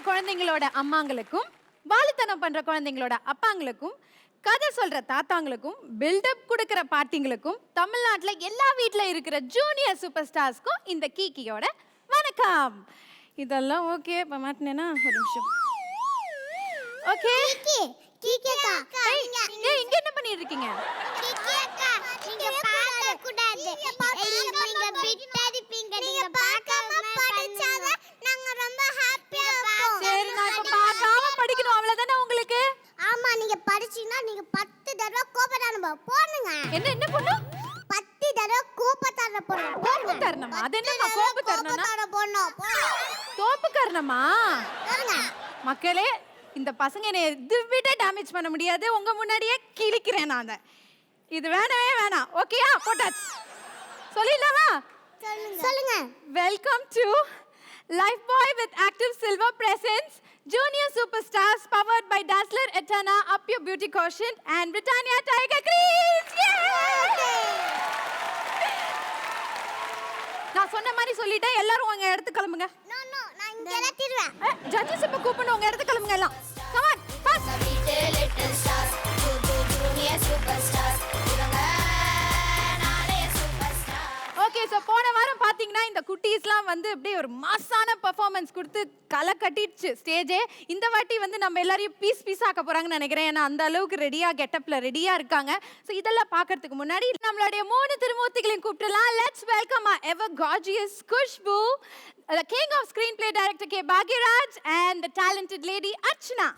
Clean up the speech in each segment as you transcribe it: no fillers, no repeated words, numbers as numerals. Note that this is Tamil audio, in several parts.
குழந்தைங்களோட அம்மாங்களுக்கும் வாலித்தனம் பண்ற குழந்தைங்களோட அப்பாங்களுக்கும் கதை சொல்ற தாத்தாங்களுக்கும் பில்டப் கொடுக்கிற பாட்டிங்களுக்கும் தமிழ்நாட்டுல எல்லா வீட்ல இருக்கிற ஜூனியர் சூப்பர் ஸ்டார்ஸ்க்கும் இந்த கீக்கியோட வணக்கம். இதெல்லாம் ஓகே. இப்ப மாட்டினேன்னா ஒரு நிமிஷம். ஓகே இங்க என்ன பண்ணிட்டு இருக்கீங்க? சரி, நான் இப்ப பார்க்காம படிக்கணும் அவ்வளவுதானே உங்களுக்கு? ஆமா, நீங்க படிச்சீங்கன்னா நீங்க 10 தடவை கோபதானம் போடுங்க. என்ன பண்ணு? 10 தடவை கோபதானம் போடுங்க. கோபு தரணமா? அது என்னமா கோபு தரணனா? தோப்பு கரணமா? மக்களே, இந்த பசங்க என்ன இது விட டேமேஜ் பண்ண முடியாது. உங்க முன்னாடியே கிழிக்கிறேன் நான். இது வேணவே வேணாம். ஓகேயா? போட்டாச்சு. சொல்லிடலாமா? சொல்லுங்க. Welcome to Lifebuoy with active silver presents junior super stars powered by Dazzler எட்டனா up your beauty quotient and Britannia tiger creams. நான் சொன்ன மாதிரி சொல்லிட்டேன். எல்லாரும் உங்க இடத்துக்கு கிளம்புங்க. நோ நான் இங்க ஏத்திடுவேன். ஜட்ஜஸ் இப்ப கூப்பிட்டு உங்க இடத்துக்கு கிளம்புங்க எல்லாம். Come on boss. Little stars junior super stars இவங்க நாளே சூப்பர் ஸ்டார். ஓகே, சோ போன வாரம் பாத்தீங்கன்னா இந்த குட்டீஸ்லாம் வந்து அப்படியே ஒரு மாசான பெர்ஃபார்மன்ஸ் கொடுத்து களை கட்டிடுச்சு ஸ்டேஜே. இந்த வாட்டி வந்து நம்ம எல்லாரையும் பீஸ் ஆக்க போறாங்கன்னு நினைக்கிறேன். ஏன்னா அந்த அளவுக்கு ரெடியா கெட்டப்ல ரெடியா இருக்காங்க. ஸோ இதெல்லாம் பார்க்கறதுக்கு முன்னாடி நம்மளுடைய 3 திருமூர்த்திகளையும் கூப்பிடலாம். Let's welcome our ever gorgeous Kushbu, the king of screenplay director K. Bhagiraj and the talented lady Archana.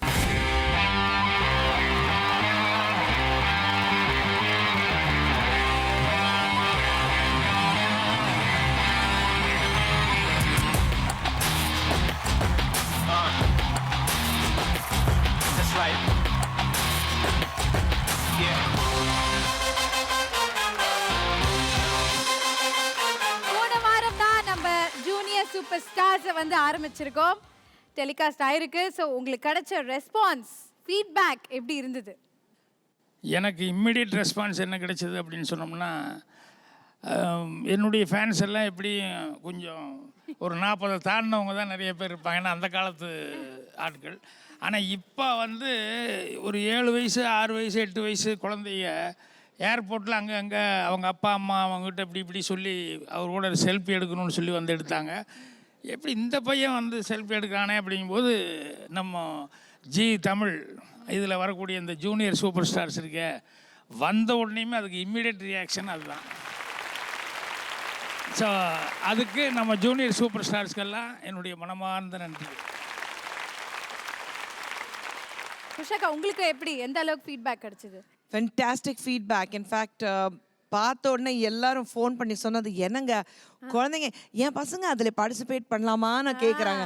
Right. Yeah. போன வாரம் தான் நம்ம ஜூனியர் சூப்பர் ஸ்டார்ஸ் வந்து ஆரம்பிச்சிருக்கோம். டெலிகாஸ்ட் ஆயிருக்கு. ஸோ உங்களுக்கு கிடைச்ச ரெஸ்பான்ஸ் ஃபீட்பேக் எப்படி இருந்தது? எனக்கு இம்மிடியட் ரெஸ்பான்ஸ் என்ன கிடைச்சது அப்படின்னு சொன்னோம்னா, என்னுடைய ஃபேன்ஸ் எல்லாம் எப்படி கொஞ்சம் ஒரு 40 தாண்டினவங்க தான் நிறைய பேர் இருப்பாங்க. ஏன்னா அந்த காலத்து ஆட்கள். ஆனால் இப்போ வந்து ஒரு 7 வயசு 6 வயசு 8 வயசு குழந்தைய ஏர்போர்ட்டில் அங்கே அவங்க அப்பா அம்மா அவங்ககிட்ட இப்படி சொல்லி அவர் கூட செல்ஃபி எடுக்கணும்னு சொல்லி வந்து எடுத்தாங்க. எப்படி இந்த பையன் வந்து செல்ஃபி எடுக்கிறானே அப்படிங்கும்போது நம்ம ஜி தமிழ் இதில் வரக்கூடிய இந்த ஜூனியர் சூப்பர் ஸ்டார்ஸ் இருக்க வந்த உடனேயுமே அதுக்கு இம்மிடியட் ரியாக்ஷன் அதுதான். ஸோ அதுக்கு நம்ம ஜூனியர் சூப்பர் ஸ்டார்ஸ்க்கெல்லாம் என்னுடைய மனமார்ந்த நன்றி. குஷாக்கா, உங்களுக்கு எப்படி எந்த அளவுக்கு ஃபீட்பேக் கிடைச்சது? Fantastic feedback. இன்ஃபேக்ட் பார்த்த உடனே எல்லாரும் ஃபோன் பண்ணி சொன்னது என்னங்க, குழந்தைங்க என் பசங்க அதில் பார்ட்டிசிபேட் பண்ணலாமான்னு கேட்குறாங்க.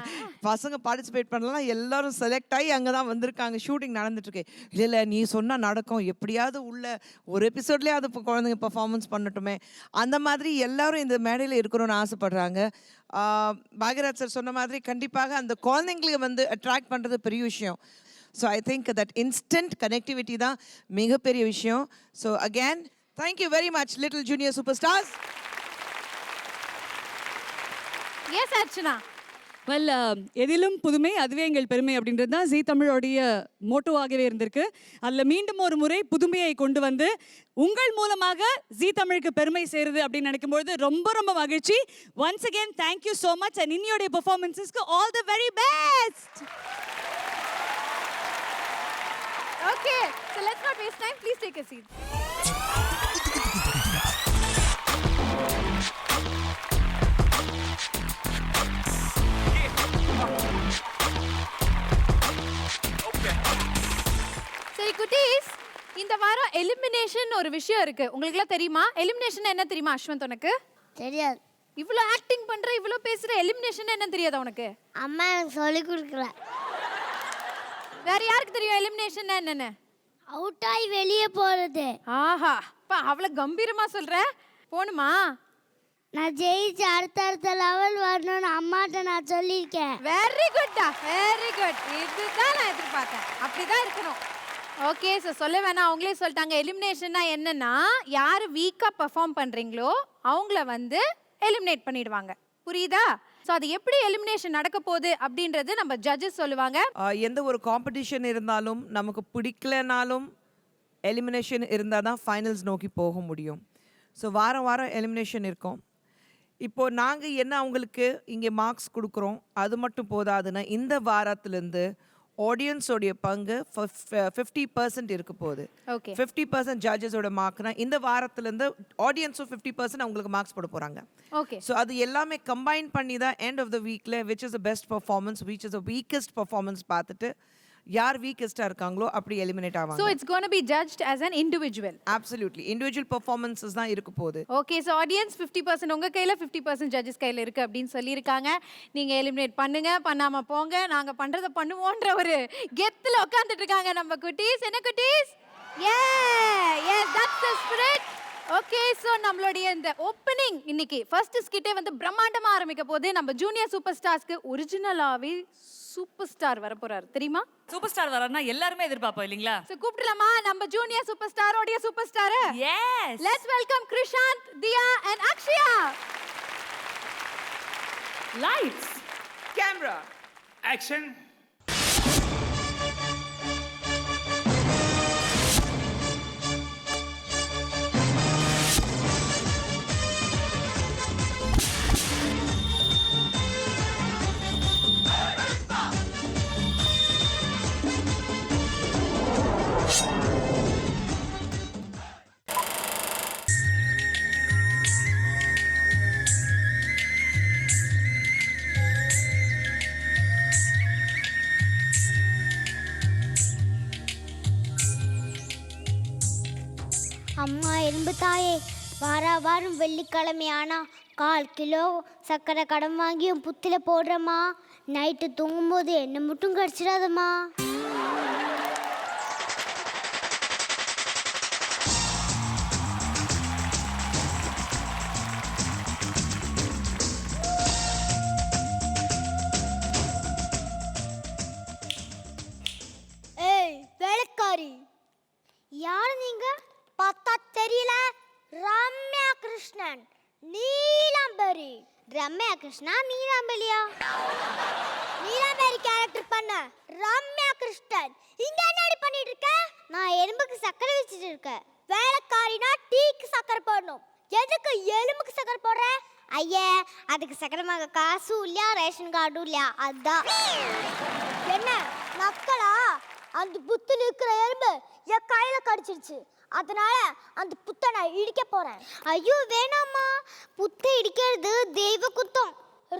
பசங்க பார்ட்டிசிபேட் பண்ணலாம், எல்லாரும் செலக்ட் ஆகி அங்கே தான் வந்திருக்காங்க. ஷூட்டிங் நடந்துட்டுருக்கு. இல்லை நீ சொன்னால் நடக்கும், எப்படியாவது உள்ள ஒரு எபிசோட்லேயே அது குழந்தைங்க பர்ஃபார்மன்ஸ் பண்ணட்டுமே, அந்த மாதிரி எல்லாரும் இந்த மேடையில் இருக்கணும்னு ஆசைப்படுறாங்க. பாக்யராஜ் சார் சொன்ன மாதிரி கண்டிப்பாக அந்த குழந்தைங்களுக்கு வந்து அட்ராக்ட் பண்ணுறது பெரிய விஷயம். So I think that instant connectivity தான் மிகப்பெரிய விஷயம். So again thank you very much little junior superstars. Yes Archana. Well, எதிலும் புதுமை அதுவே எங்கள் பெருமை அப்படின்றது தான் ஜீ தமிழோடைய மோட்டோவாகவே இருந்திருக்கு. அதில் மீண்டும் ஒரு முறை புதுமையை கொண்டு வந்து உங்கள் மூலமாக ஜீ தமிழுக்கு பெருமை சேருது அப்படின்னு நினைக்கும்போது ரொம்ப ரொம்ப மகிழ்ச்சி. Once again thank you so much and இன்னியோடைய பெர்ஃபார்மன்ஸஸ்க்கு all the very best. Okay, so let's not waste time. Please take a seat. சரி குட்டீஸ், இந்த வாரம் எலிமினேஷன் ஒரு விஷயம் இருக்கு. உங்களுக்குலாம் தெரியுமா? எலிமினேஷன் என்ன தெரியுமா அஸ்வந்த் உனக்கு? தெரியாது. இவ்வளோ ஆக்டிங் பண்ற, இவ்வளோ பேசுற, எலிமினேஷன் என்ன தெரியாதா உனக்கு? அம்மா எனக்கு சொல்லி கொடுக்கல. வேற யாருக்கு தெரியும் எலிமினேஷன் என்னன்னு? அவுட் ஆகி வெளியே போறது. ஆஹா, அப்பா அவ்வளோ கம்பீரமா சொல்ற. போணுமா? நான் ஜெயிச்சு அடுத்த லெவல் வரணும்னு அம்மாட்ட நான் சொல்லியிருக்கேன். வெரி குட்டா, வெரி குட். இதுதான் நான் எதிர்பார்த்தேன். அப்படிதான் இருக்கணும். ஓகே, ஸோ சொல்ல வேணாம், அவங்களே சொல்லிட்டாங்க. எலிமினேஷன்னா என்னன்னா, யார் வீக்காக பெர்ஃபார்ம் பண்ணுறீங்களோ அவங்கள வந்து எலிமினேட் பண்ணிடுவாங்க. புரியுதா? ஸோ அது எப்படி எலிமினேஷன் நடக்க போகுது அப்படின்றது நம்ம ஜட்ஜஸ் சொல்லுவாங்க. எந்த ஒரு காம்படிஷன் இருந்தாலும் நமக்கு பிடிக்கலனாலும் எலிமினேஷன் இருந்தால் தான் ஃபைனல்ஸ் நோக்கி போக முடியும். ஸோ வாரம் வாரம் எலிமினேஷன் இருக்கும். இப்போது நாங்கள் என்ன அவங்களுக்கு இங்கே மார்க்ஸ் கொடுக்குறோம், அது மட்டும் போதாதுன்னா இந்த வாரத்துலேருந்து ஆடியன்ஸோடைய பங்கு 50% இருக்க போகுது. ஓகே. 50% ஜட்ஜஸோட மார்க்னா இந்த வாரத்துலேருந்து ஆடியன்ஸும் 50% அவங்களுக்கு மார்க்ஸ் போட போகிறாங்க. ஓகே. ஸோ அது எல்லாமே கம்பைன் பண்ணி தான் எண்ட் ஆஃப் த வீக்கில் which is the best performance, which is the weakest performance பார்த்துட்டு யார் வீக்கஸ்ட்டாக இருக்காங்களோ அப்படி எலிமினேட் ஸோ ஆவாங்க. It's gonna be judged as an individual. Absolutely individual performances தான் இருக்க போகுது. ஓகே. ஸோ ஆடியன்ஸ் 50% உங்கள் கையில், 50% ஜட்ஜஸ் கையில் இருக்குது அப்படின்னு சொல்லியிருக்காங்க. நீங்கள் எலிமினேட் பண்ணுங்க, பண்ணாமல் போங்க, நாங்கள் பண்ணுறதை பண்ணுவோன்ற ஒரு கெத்தில் உட்காந்துட்டு இருக்காங்க நம்ம குட்டீஸ். என்ன குட்டீஸ்? Yes that's the spirit. Okay. So நம்மளுடைய இந்த ஓப்பனிங் இன்னைக்கு ஃபர்ஸ்ட் ஸ்கிட்டே வந்து பிரம்மாண்டமாக ஆரம்பிக்க போது நம்ம ஜூனியர் சூப்பர் ஸ்டார்ஸ்க்கு ஒரிஜினலாகவே சூப்பர் ஸ்டார் வர போறாரு தெரியுமா? சூப்பர் ஸ்டார் வரனா எல்லாரும் எதிர்பார்ப்போம் இல்லீங்களா? சோ கூப்பிடலாமா நம்ம ஜூனியர் சூப்பர் ஸ்டாரோட super star? Yes. Let's welcome Krishanth, Diya and Akshaya. Lights, camera, action. அம்மா எறும்பு தாயே, வாரம் வெள்ளிக்கிழமை ஆனா 1/4 கிலோ சர்க்கரை கடன் வாங்கியும் புத்தில போடுறம்மா. நைட்டு தூங்கும்போது என்ன மட்டும் கடிச்சிடாதம்மா. ஏய் வேலைக்காரி, யாரு நீங்க? பார்த்தா தெரியல. ரம்யா கிருஷ்ணன், நீலாம்பரி. ரம்யா கிருஷ்ணா நீலாம்பரியா? நீலாம்பரி கேரக்டர் பண்ண ரம்யா கிருஷ்ணன் இங்க என்னடி பண்ணிட்டு இருக்க? நான் எறும்புக்கு சக்கரை வச்சிட்டு இருக்கேன். வேலைக்காரினா டீக்கு சக்கரை போடணும், எதுக்கு எலும்புக்கு சக்கரை போடுற? ஐயே, அதுக்கு சக்கரை வாங்க காசும் இல்லையா, ரேஷன் கார்டும் இல்லையா, அதான். என்ன நக்கலா? அந்த புத்துல இருக்கிற எறும்பு என் கையில கடிச்சிருச்சு, அதனால அந்த புத்தை நான் இடிக்க போறேன். ஐயோ வேணாம்மா, புத்தை இடிக்கிறது தெய்வ குத்தம்.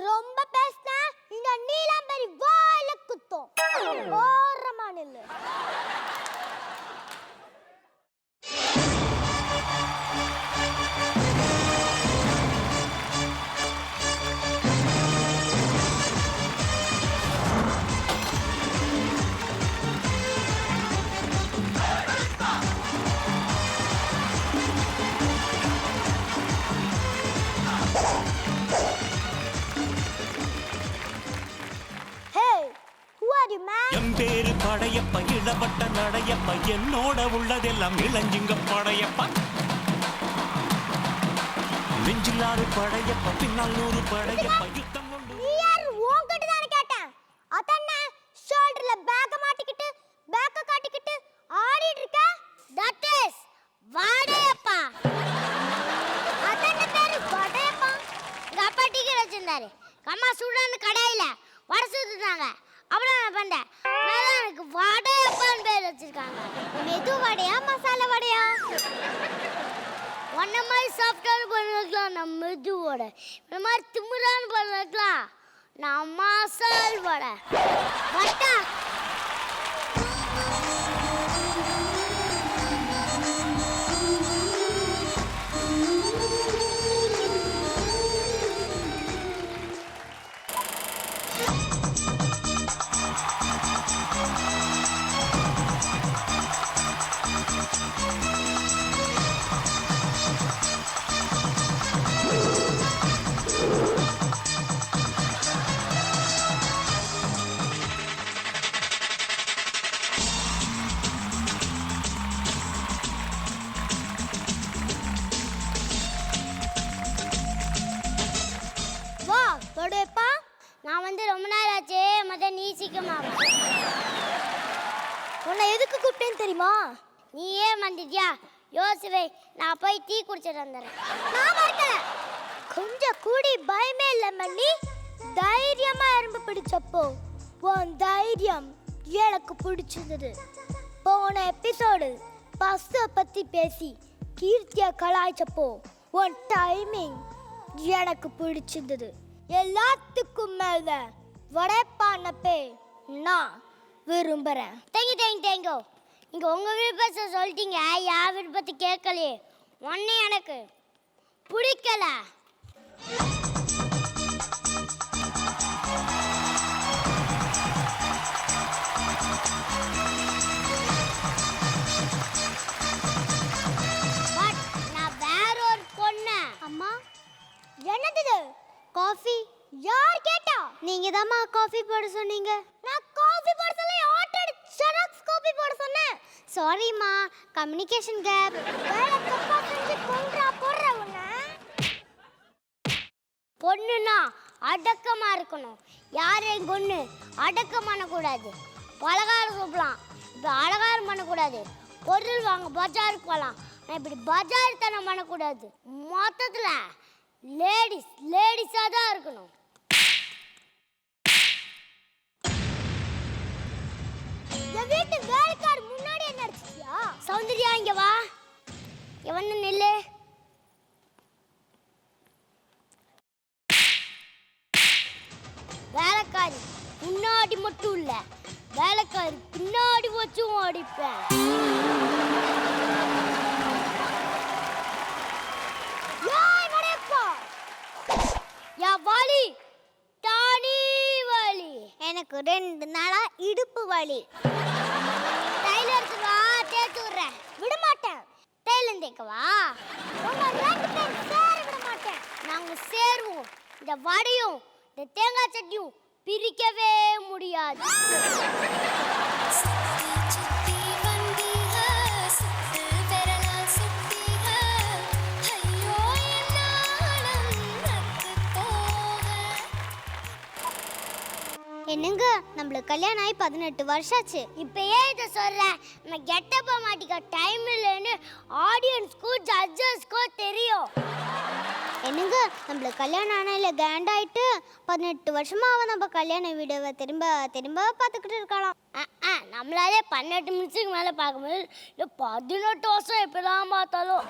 ரொம்ப பேசினா இந்த நீலாம்பரி வாயில குத்தம். ஓரமா நில்லு. எம்பேரு படையப்ப, இளவட்ட நடையப்ப, என்னோட உள்ளதெல்லாம் இளஞ்சிங்க படையப்ப. நெஞ்சிலாறு படையப்ப, பின்னால் 100 படையப்ப, யுத்தம் கொண்டு. நீ யார்? உன்கிட்ட தானே கேட்டேன். அதென்ன ஷோல்டர்ல பேக்க மாட்டிக்கிட்டு பேக்க காட்டிக்கிட்டு ஆடிட்டு இருக்க? தட் இஸ் வாடையப்பா. அதென்ன பேரு வாடையப்பா? எங்க அப்பா டிக்கெட் வச்சிருந்தாரு, அம்மா சுடான்னு கடையில வர சுட்டுட்டாங்க. அப்புறம் நான் பண்ணேன், எனக்கு வடையப்பான்னு பேர் வச்சிருக்காங்க. மெது வடையா மசாலா வடையா? ஒன்ன மாதிரி சாஃப்டான பண்ணலாம் நான் மெது வடை, இந்த மாதிரி திமிரான்னு பண்ணலாம் நான் மசால் வடை. வட்டா வா வடையப்பா. சீக்கிரமாவா? உன்னை எதுக்கு கூப்பிட்டேன்னு தெரியுமா? நீ ஏன் வந்துட்டியா? யோசுவே, நான் போய் டீ குடிச்சிட்டு வந்துடுறேன். நான் வரல. கொஞ்சம் கூடி பயமே இல்லை மல்லி. தைரியமா எறும்பு பிடிச்சப்போ உன் தைரியம் எனக்கு பிடிச்சிருந்தது. போன எபிசோடு பஸ்ஸை பத்தி பேசி கீர்த்தியை கலாய்ச்சப்போ உன் டைமிங் எனக்கு பிடிச்சிருந்தது. எல்லாத்துக்கும் மேல வடைப்பானப்பே நான் விரும்புறேன். தேங்க்யூ. இங்க உங்க விருப்பத்தை சொல்லிட்டீங்க, யார் விருப்பத்தை கேட்கலையே. ஒன்னே எனக்கு பிடிக்கல. நான் வேற ஒரு பொண்ணு. அம்மா என்னது காஃபி? யார் கேட்டா? நீங்க தாம்மா காஃபி போட சொன்னீங்க. நான் காஃபி போட சொல்ல ஆர்டர் ஜெராக்ஸ் காஃபி போட சொன்னேன். சாரிமா, கம்யூனிகேஷன் கேப். வேற தப்பா செஞ்சு கொன்றா போடுற உன்னை. பொண்ணுனா அடக்கமா இருக்கணும். யாரையும் பொண்ணு அடக்கம் பண்ணக்கூடாது. பலகாரம் சாப்பிடலாம், இப்போ அலங்காரம் பண்ணக்கூடாது. பொருள் வாங்க பஜாருக்கு போகலாம், இப்படி பஜார் தனம் பண்ணக்கூடாது. மொத்தத்தில் லேடிஸாக தான் இருக்கணும். என் வீட்டு வேலைக்கார் முன்னாடி என்ன அடிச்சியா? சௌந்தர்யா இங்க வா. எவன்னு நில்லு. வேலைக்காரி முன்னாடி மட்டும் இல்ல, வேலைக்காரி பின்னாடி வச்சும் அடிப்பேன். வலி தானி வலி. எனக்கு 2 நாளா இடுப்பு வலி. டைலர் வா, தேய்ச்சு விடுறேன். விட மாட்டேன். டைலர் தேய்க்கவா? உங்க 2 பேரும் சேர விட மாட்டேன். நாங்க சேருவோம். இந்த வடையும் இந்த தேங்காய் சட்னியும் பிரிக்கவே முடியாது. என்னங்க, நம்மளுக்கு கல்யாணம் ஆகி 18 வருஷம் ஆச்சு. இப்போ ஏன் இதை சொல்ற? நம்ம கெட்டப்பா மாட்டிக்க டைம் இல்லைன்னு ஆடியன்ஸ்க்கோ ஜட்ஜஸ்க்கோ தெரியும். என்னங்க, நம்மளுக்கு கல்யாணம் ஆனால கேண்டாயிட்டு 18 வருஷமாக நம்ம கல்யாண வீடியோவை திரும்ப திரும்ப பார்த்துக்கிட்டு இருக்கலாம். நம்மளாலே 18 நிமிஷத்துக்கு மேலே பார்க்கும்போது 18 வருஷம் எப்படிலாம் பார்த்தாலும்.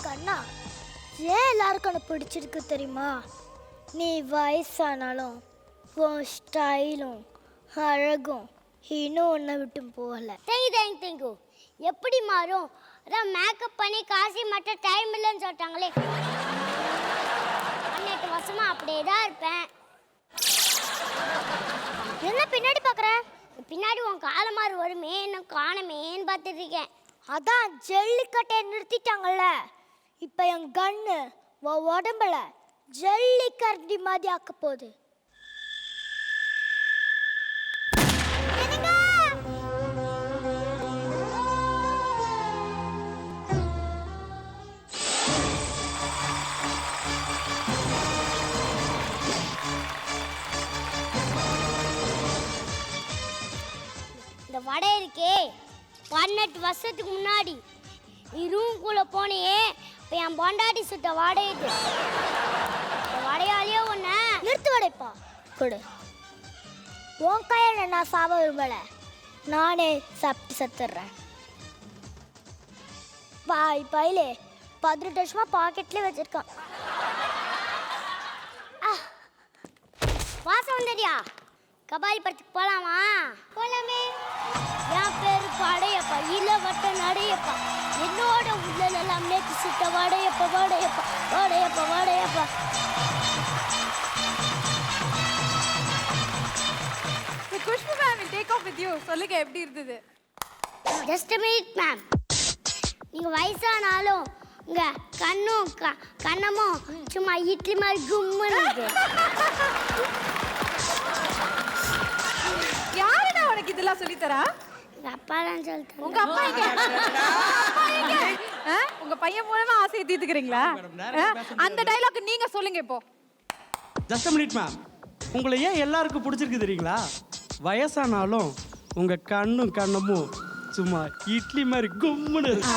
கண்ணா, ஏன் எல்லாருக்கும் உனக்கு பிடிச்சிருக்கு தெரியுமா? நீ வயசானாலும் உன் ஸ்டைலும் அழகும் இன்னும் ஒன்றை விட்டு போகல. தேங்க்யூ. எப்படி மாறும்? அதான் மேக்கப் பண்ணி காசி மட்டும் டைம் இல்லைன்னு சொல்லிட்டாங்களே. 18 வருஷமா அப்படியே தான் இருப்பேன். என்ன பின்னாடி பார்க்குற? பின்னாடி உன் காலமாறு வருமே, இன்னும் காணமேன்னு பார்த்துட்டு இருக்கேன். அதான் ஜல்லிக்கட்டை நிறுத்திட்டாங்கல்ல, இப்போ என் கண்ணு உன் உடம்புல ஜல்லிக்கரண்டி மாதிரி ஆக்க போகுது. இந்த வடை இருக்கே, 18 வருஷத்துக்கு முன்னாடி நீ ரூம்குள்ளே போனியே, இப்போ என் பொண்டாட்டி சுட்ட வடை இது. வடையாலேயே ஒன்று நிறுத்து. வடைப்பா கொடு. உன் கையில் நான் சாப விரும்பலை, நானே சாப்பிட்டு சத்துடுறேன். பாய் பையிலே 18 வருஷமாக பாக்கெட்லேயே வச்சுருக்கான். வாசம் வந்துடியா? கபாலி படத்துக்கு போகலாமா? போகலாமே. என் பேர் படையப்பா, இல்லை வட்ட நடையப்பா. என்னோட உள்ளெல்லாம் நேற்று சுட்ட வடையப்பா வடையப்பா வடையப்பா வடையப்பா. Khushbu ma'am will take off with you. சொல்லுங்க, எப்படி இருந்தது? Just a minute ma'am. நீங்கள் வயசானாலும் இங்க கண்ணும் கண்ணமும் சும்மா இட்லி மாதிரி கும்முன்னு இருக்கு. யாருடா உனக்கு இதெல்லாம் சொல்லி தரா? எங்க அப்பா தான் சொல்லிட்டு உங்க அப்பா எங்க? உங்க பையன் மூலமா ஆசையை தீர்த்துக்கிறீங்களா? அந்த டைலாக் நீங்க சொல்லுங்க இப்போ. ஜஸ்ட் மினிட் மேம், உங்களை ஏன் எல்லாருக்கும் பிடிச்சிருக்கு தெரியுங்களா? வயசானாலும் உங்க கண்ணும் கண்ணமும் சும்மா இட்லி மாதிரி கும்முன்னு இருக்கு.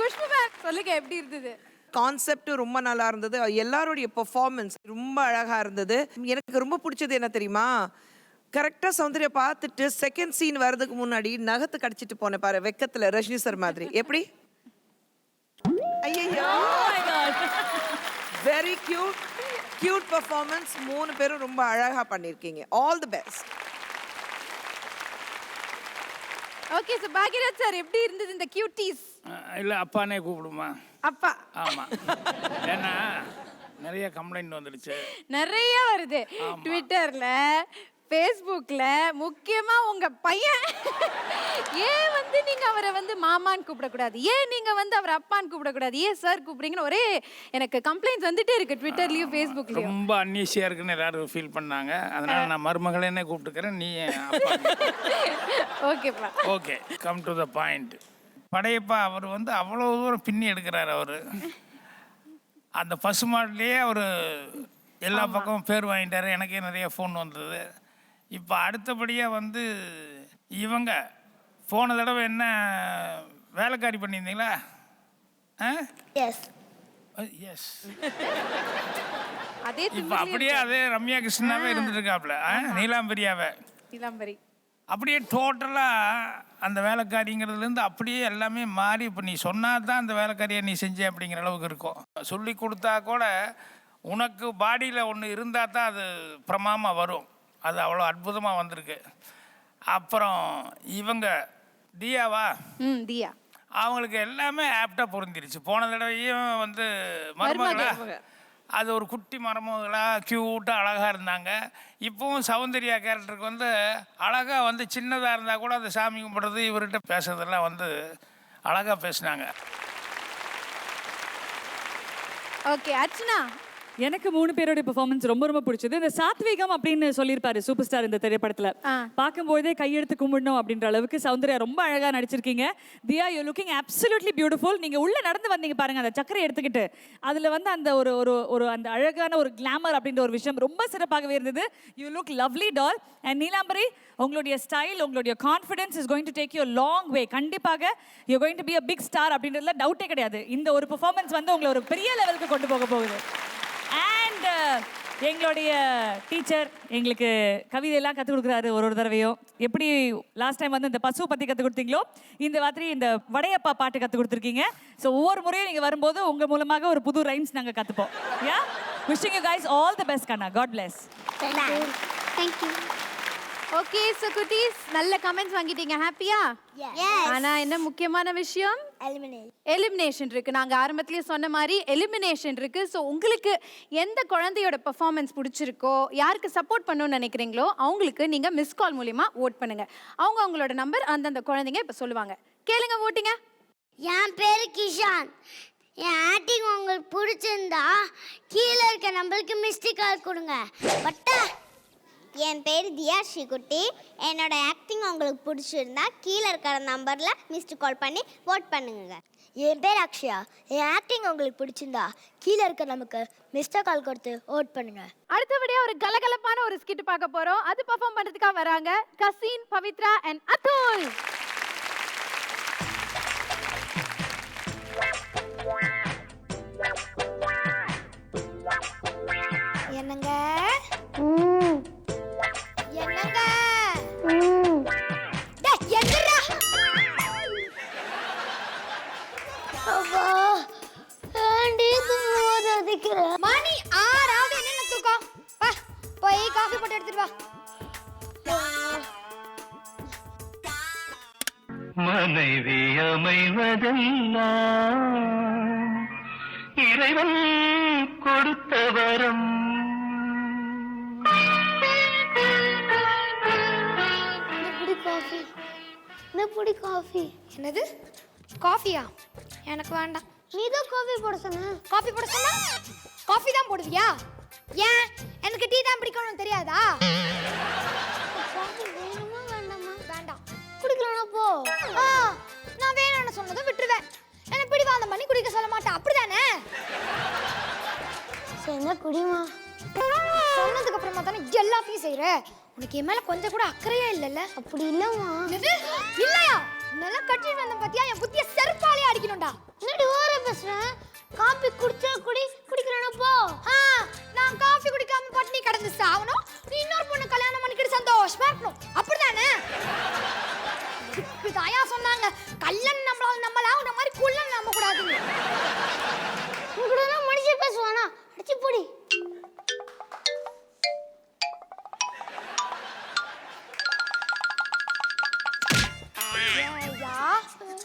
குஷ்பு மேம் சொல்லுங்க எப்படி இருந்தது? கான்செப்ட் ரொம்ப நல்லா இருந்தது. எல்லாருடைய பெர்ஃபார்மன்ஸ் ரொம்ப அழகா இருந்தது. எனக்கு ரொம்ப பிடிச்சது என்ன தெரியுமா? கரெக்டா சௌந்தர்யா பார்த்துட்டு செகண்ட் சீன் வர்றதுக்கு முன்னாடி நகத்தை கடிச்சிட்டு போனேன் பாரு, வெக்கத்துல ரஜினி சார் மாதிரி. எப்படி? ஐயோ, வெரி கியூட் பெர்ஃபார்மன்ஸ். 3 பேரும் ரொம்ப அழகா பண்ணிருக்கீங்க. All the best. Okay so Bhagyaraj sir எப்படி இருந்தது இந்த கியூட்டீஸ்? இல்லை அப்பானே கூப்பிடுமா? அப்பா ஆமாம். ஏன்னா நிறைய கம்ப்ளைண்ட் வந்துடுச்சு. நிறைய வருது ட்விட்டர்ல, ஃபேஸ்புக்ல, முக்கியமா உங்க பையன். ஏன் வந்து நீங்க அவரை வந்து மாமான்னு கூப்பிடக்கூடாது, ஏன் நீங்க வந்து அவரை அப்பான்னு கூப்பிடக்கூடாது, ஏன் சார் கூப்பிடுறீங்கன்னு ஒரே எனக்கு கம்ப்ளைண்ட்ஸ் வந்துட்டே இருக்கு ட்விட்டர்லயும் ஃபேஸ்புக்லயும். ரொம்ப அன்ஈஸியாக இருக்குன்னு எல்லாரும் ஃபீல் பண்ணாங்க. அதனால நான் மருமகளேனே கூப்பிட்டுக்கிறேன், நீ அப்பா. ஓகேப்பா. Okay, come to the point. Padayappa அவர் வந்து அவ்வளோ தூரம் பின்னி எடுக்கிறார். அவர் அந்த பசுமாட்டிலேயே அவர் எல்லா பக்கமும் பேர் வாங்கிட்டாரு. எனக்கே நிறைய ஃபோன் வந்தது. இப்போ அடுத்தபடியாக வந்து இவங்க போன தடவை என்ன வேலைக்காரி பண்ணியிருந்தீங்களா? S S. அதே இப்போ அப்படியே அதே ரம்யா கிருஷ்ணாவே இருந்துட்டு இருக்காப்புல, நீலாம்பரியாவை. நீலாம்பரி அப்படியே டோட்டலாக அந்த வேலைக்காரிங்கிறதுலேருந்து அப்படியே எல்லாமே மாறி இப்போ நீ சொன்னால் தான் அந்த வேலைக்காரியை நீ செஞ்ச அப்படிங்கிற அளவுக்கு இருக்கும். சொல்லி கொடுத்தா கூட உனக்கு பாடியில் ஒன்று இருந்தால் தான் அது பிரமாமாக வரும். அது அவ்வளோ அற்புதமாக வந்திருக்கு. அப்புறம் இவங்க தியாவா, தியா, அவங்களுக்கு எல்லாமே ஆப்டாக பொருந்திருச்சு. போன தடவையும் வந்து மருமகளா அது ஒரு குட்டி மருமகளாக க்யூட்டாக அழகாக இருந்தாங்க. இப்போவும் சௌந்தர்யா கேரக்டருக்கு வந்து அழகாக வந்து சின்னதாக இருந்தால் கூட அந்த சாமி கும்பிட்றது இவர்கிட்ட பேசுறதெல்லாம் வந்து அழகாக பேசினாங்க. ஓகே அர்ச்சனா. எனக்கு 3 பேரோட பெர்ஃபார்மன்ஸ் ரொம்ப ரொம்ப பிடிச்சது. இந்த சாத்விகம் அப்படின்னு சொல்லியிருப்பாரு சூப்பர் ஸ்டார் இந்த திரைப்படத்துல. பார்க்கும்போதே கையெடுத்து கும்பிடணும் அப்படின்ற அளவுக்கு சௌந்தர்யா ரொம்ப அழகா நடிச்சிருக்கீங்க. தியா, யூ லுக்கிங் அப்சல்யூட்லி பியூட்டிஃபுல். நீங்க உள்ள நடந்து வந்தீங்க பாருங்க அந்த சக்கரை எடுத்துக்கிட்டு, அதுல வந்து அந்த ஒரு ஒரு ஒரு அந்த அழகான ஒரு கிளாமர் அப்படின்ற ஒரு விஷயம் ரொம்ப சிறப்பாகவே இருந்தது. You look lovely doll. And Neelambari, உங்களுடைய ஸ்டைல், உங்களுடைய confidence is going to take you long way. கண்டிப்பாக you going to be a big star அப்படின்றதுல டவுட்டே கிடையாது. இந்த ஒரு பெர்ஃபார்மன்ஸ் வந்து உங்களை ஒரு பெரிய லெவலுக்கு கொண்டு போக போகுது. அண்ட் எங்களுடைய டீச்சர் எங்களுக்கு கவிதையெல்லாம் கற்றுக் கொடுக்குறாரு ஒரு தடவையும். எப்படி லாஸ்ட் டைம் வந்து இந்த பசு பற்றி கற்றுக் கொடுத்தீங்களோ, இந்த மாதிரி இந்த வடையப்பா பாட்டு கற்றுக் கொடுத்துருக்கீங்க. ஸோ ஒவ்வொரு முறையும் நீங்கள் வரும்போது உங்கள் மூலமாக ஒரு புது ரைம்ஸ் நாங்கள் கற்றுப்போம். Yeah, wishing you guys all the best கண்ணா. God bless. Thank you. Okay so குட்டீஸ், நல்ல கமெண்ட்ஸ் வாங்கிட்டீங்க. ஹாப்பியா? எஸ். ஆனா என்ன முக்கியமான விஷயம்? எலிமினேஷன் இருக்கு. நாங்க ஆரம்பத்திலேயே சொன்ன மாதிரி எலிமினேஷன் இருக்கு. ஸோ உங்களுக்கு எந்த குழந்தையோட பெர்ஃபார்மன்ஸ் பிடிச்சிருக்கோ, யாருக்கு சப்போர்ட் பண்ணணும்னு நினைக்கிறீங்களோ அவங்களுக்கு நீங்க மிஸ் கால் மூலியமா ஓட் பண்ணுங்க. அவங்க அவங்களோட நம்பர் அந்தந்த குழந்தைங்க இப்போ சொல்லுவாங்க. கேளுங்க, ஓட்டிங்க. என் பேரு கிஷான். என் ஆக்டிங் உங்களுக்கு பிடிச்சிருந்தா கீழே இருக்க நம்பருக்கு மிஸ்டு கால் கொடுங்க. பட்டா. என் பேர் தியா ஸ்ரீகுட்டி. என்னோட ஆக்டிங் உங்களுக்கு பிடிச்சிருந்தா கீழே இருக்கிற நம்பரில் மிஸ்டு கால் பண்ணி ஓட் பண்ணுங்க. என் பேர் அக்ஷயா. என் ஆக்டிங் உங்களுக்கு பிடிச்சிருந்தா கீழே இருக்க நமக்கு மிஸ்டு கால் கொடுத்து ஓட் பண்ணுங்க. அடுத்தபடியா ஒரு கலகலப்பான ஒரு ஸ்கிட் பார்க்க போறோம். அது பெர்ஃபார்ம் பண்றதுக்காக வராங்க கசின், பவித்ரா அண்ட் அதுல். என்னங்க என்னங்க எங்கடா அப்பா ஆண்டி தூங்குற மணி 6 ஆகுது. என்ன தூக்கம்? வா போய் காஃபி போட்டு எடுத்துட்டு வா. மனைவி அமைவதெல்லாம் இறைவன் கொடுத்த வரம். இப்படி காஃபி இந்த பொடி காஃபி. என்னது காஃபியா? எனக்கு வேண்டாம். நீ தான் காஃபி போட சொன்ன. காஃபி போட சொன்னா காஃபி தான் போடுவியா? ஏன் எனக்கு டீ தான் பிடிக்கும்னு தெரியாதா? காஃபி வேணுமா வேண்டாமா? வேண்டாம். குடிக்கலனா போ. நான் வேணும்னு சொன்னதும் விட்டுருவேன். என்ன பிடிவாதம் பண்ணி குடிக்க சொல்ல மாட்டேன், அப்படிதானே? என்ன குடிமா? சொன்னதுக்கு அப்புறமா தானே எல்லாத்தையும் செய்யற. உனக்கு என் மேல கொஞ்சம் கூட அக்கறையே இல்லைல்ல? அப்படி இல்லம்மா. என்னது இல்லையா? நல்லா கட்டிட்டு வந்த பாத்தியா? என் புத்திய செருப்பாலே அடிக்கணும்டா. என்னடி ஓர பேசுறேன்? காபி குடிச்சா குடி, குடிக்கலனா போ. நான் காஃபி குடிக்காம பட்டினி கிடந்து சாவணும், நீ இன்னொரு பொண்ணு கல்யாணம் பண்ணிக்கிட்டு சந்தோஷமா இருக்கணும், அப்படிதானே? இப்பதாயா சொன்னாங்க கல்லன் நம்மளா உன்ன மாதிரி குள்ளன் நம்ப கூடாதுன்னு. உங்ககிட்ட மனுஷன் பேசுவானா? அடிச்சு போடி.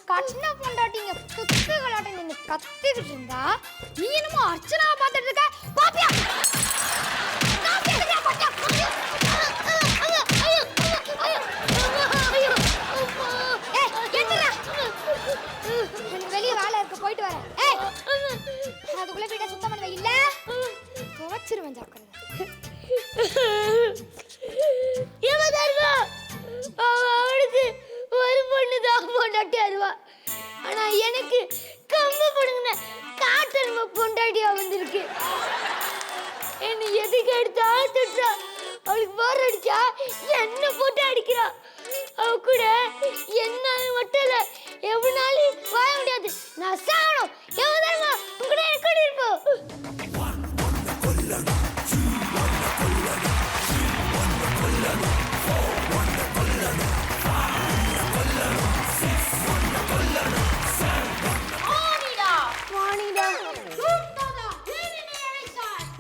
கட்டின பொண்டாட்டிங்க குத்துகளாட்ட நின்று கத்திக்கிட்டு இருந்தா நீ என்னமோ அர்ச்சனாவை பார்த்துட்டு இருக்க. பாப்பியா வெளியே வேலை இருக்கு, போயிட்டு வரேன். அதுக்குள்ள வீட்டை சுத்தம் பண்ண இல்ல துவச்சிருவேன் ஜாக்கிரதை. அவனுக்கு ஒரு பொண்ணு தான் பொண்டாட்டி அருவா. ஆனா எனக்கு கம்பு பொண்ணுங்க காட்டருவா பொண்டாட்டியா வந்திருக்கு. என்ன எதுக்கு எடுத்தாலும் திட்டுறா. அவளுக்கு போர் அடிச்சா என்ன போட்டு அடிக்கிறா. அவ கூட என்னால மட்டும் இல்ல எவனாலும் வாழ முடியாது. நான் சாகணும். எவதாருமா உங்ககிட்ட எனக்கு இருப்போம்.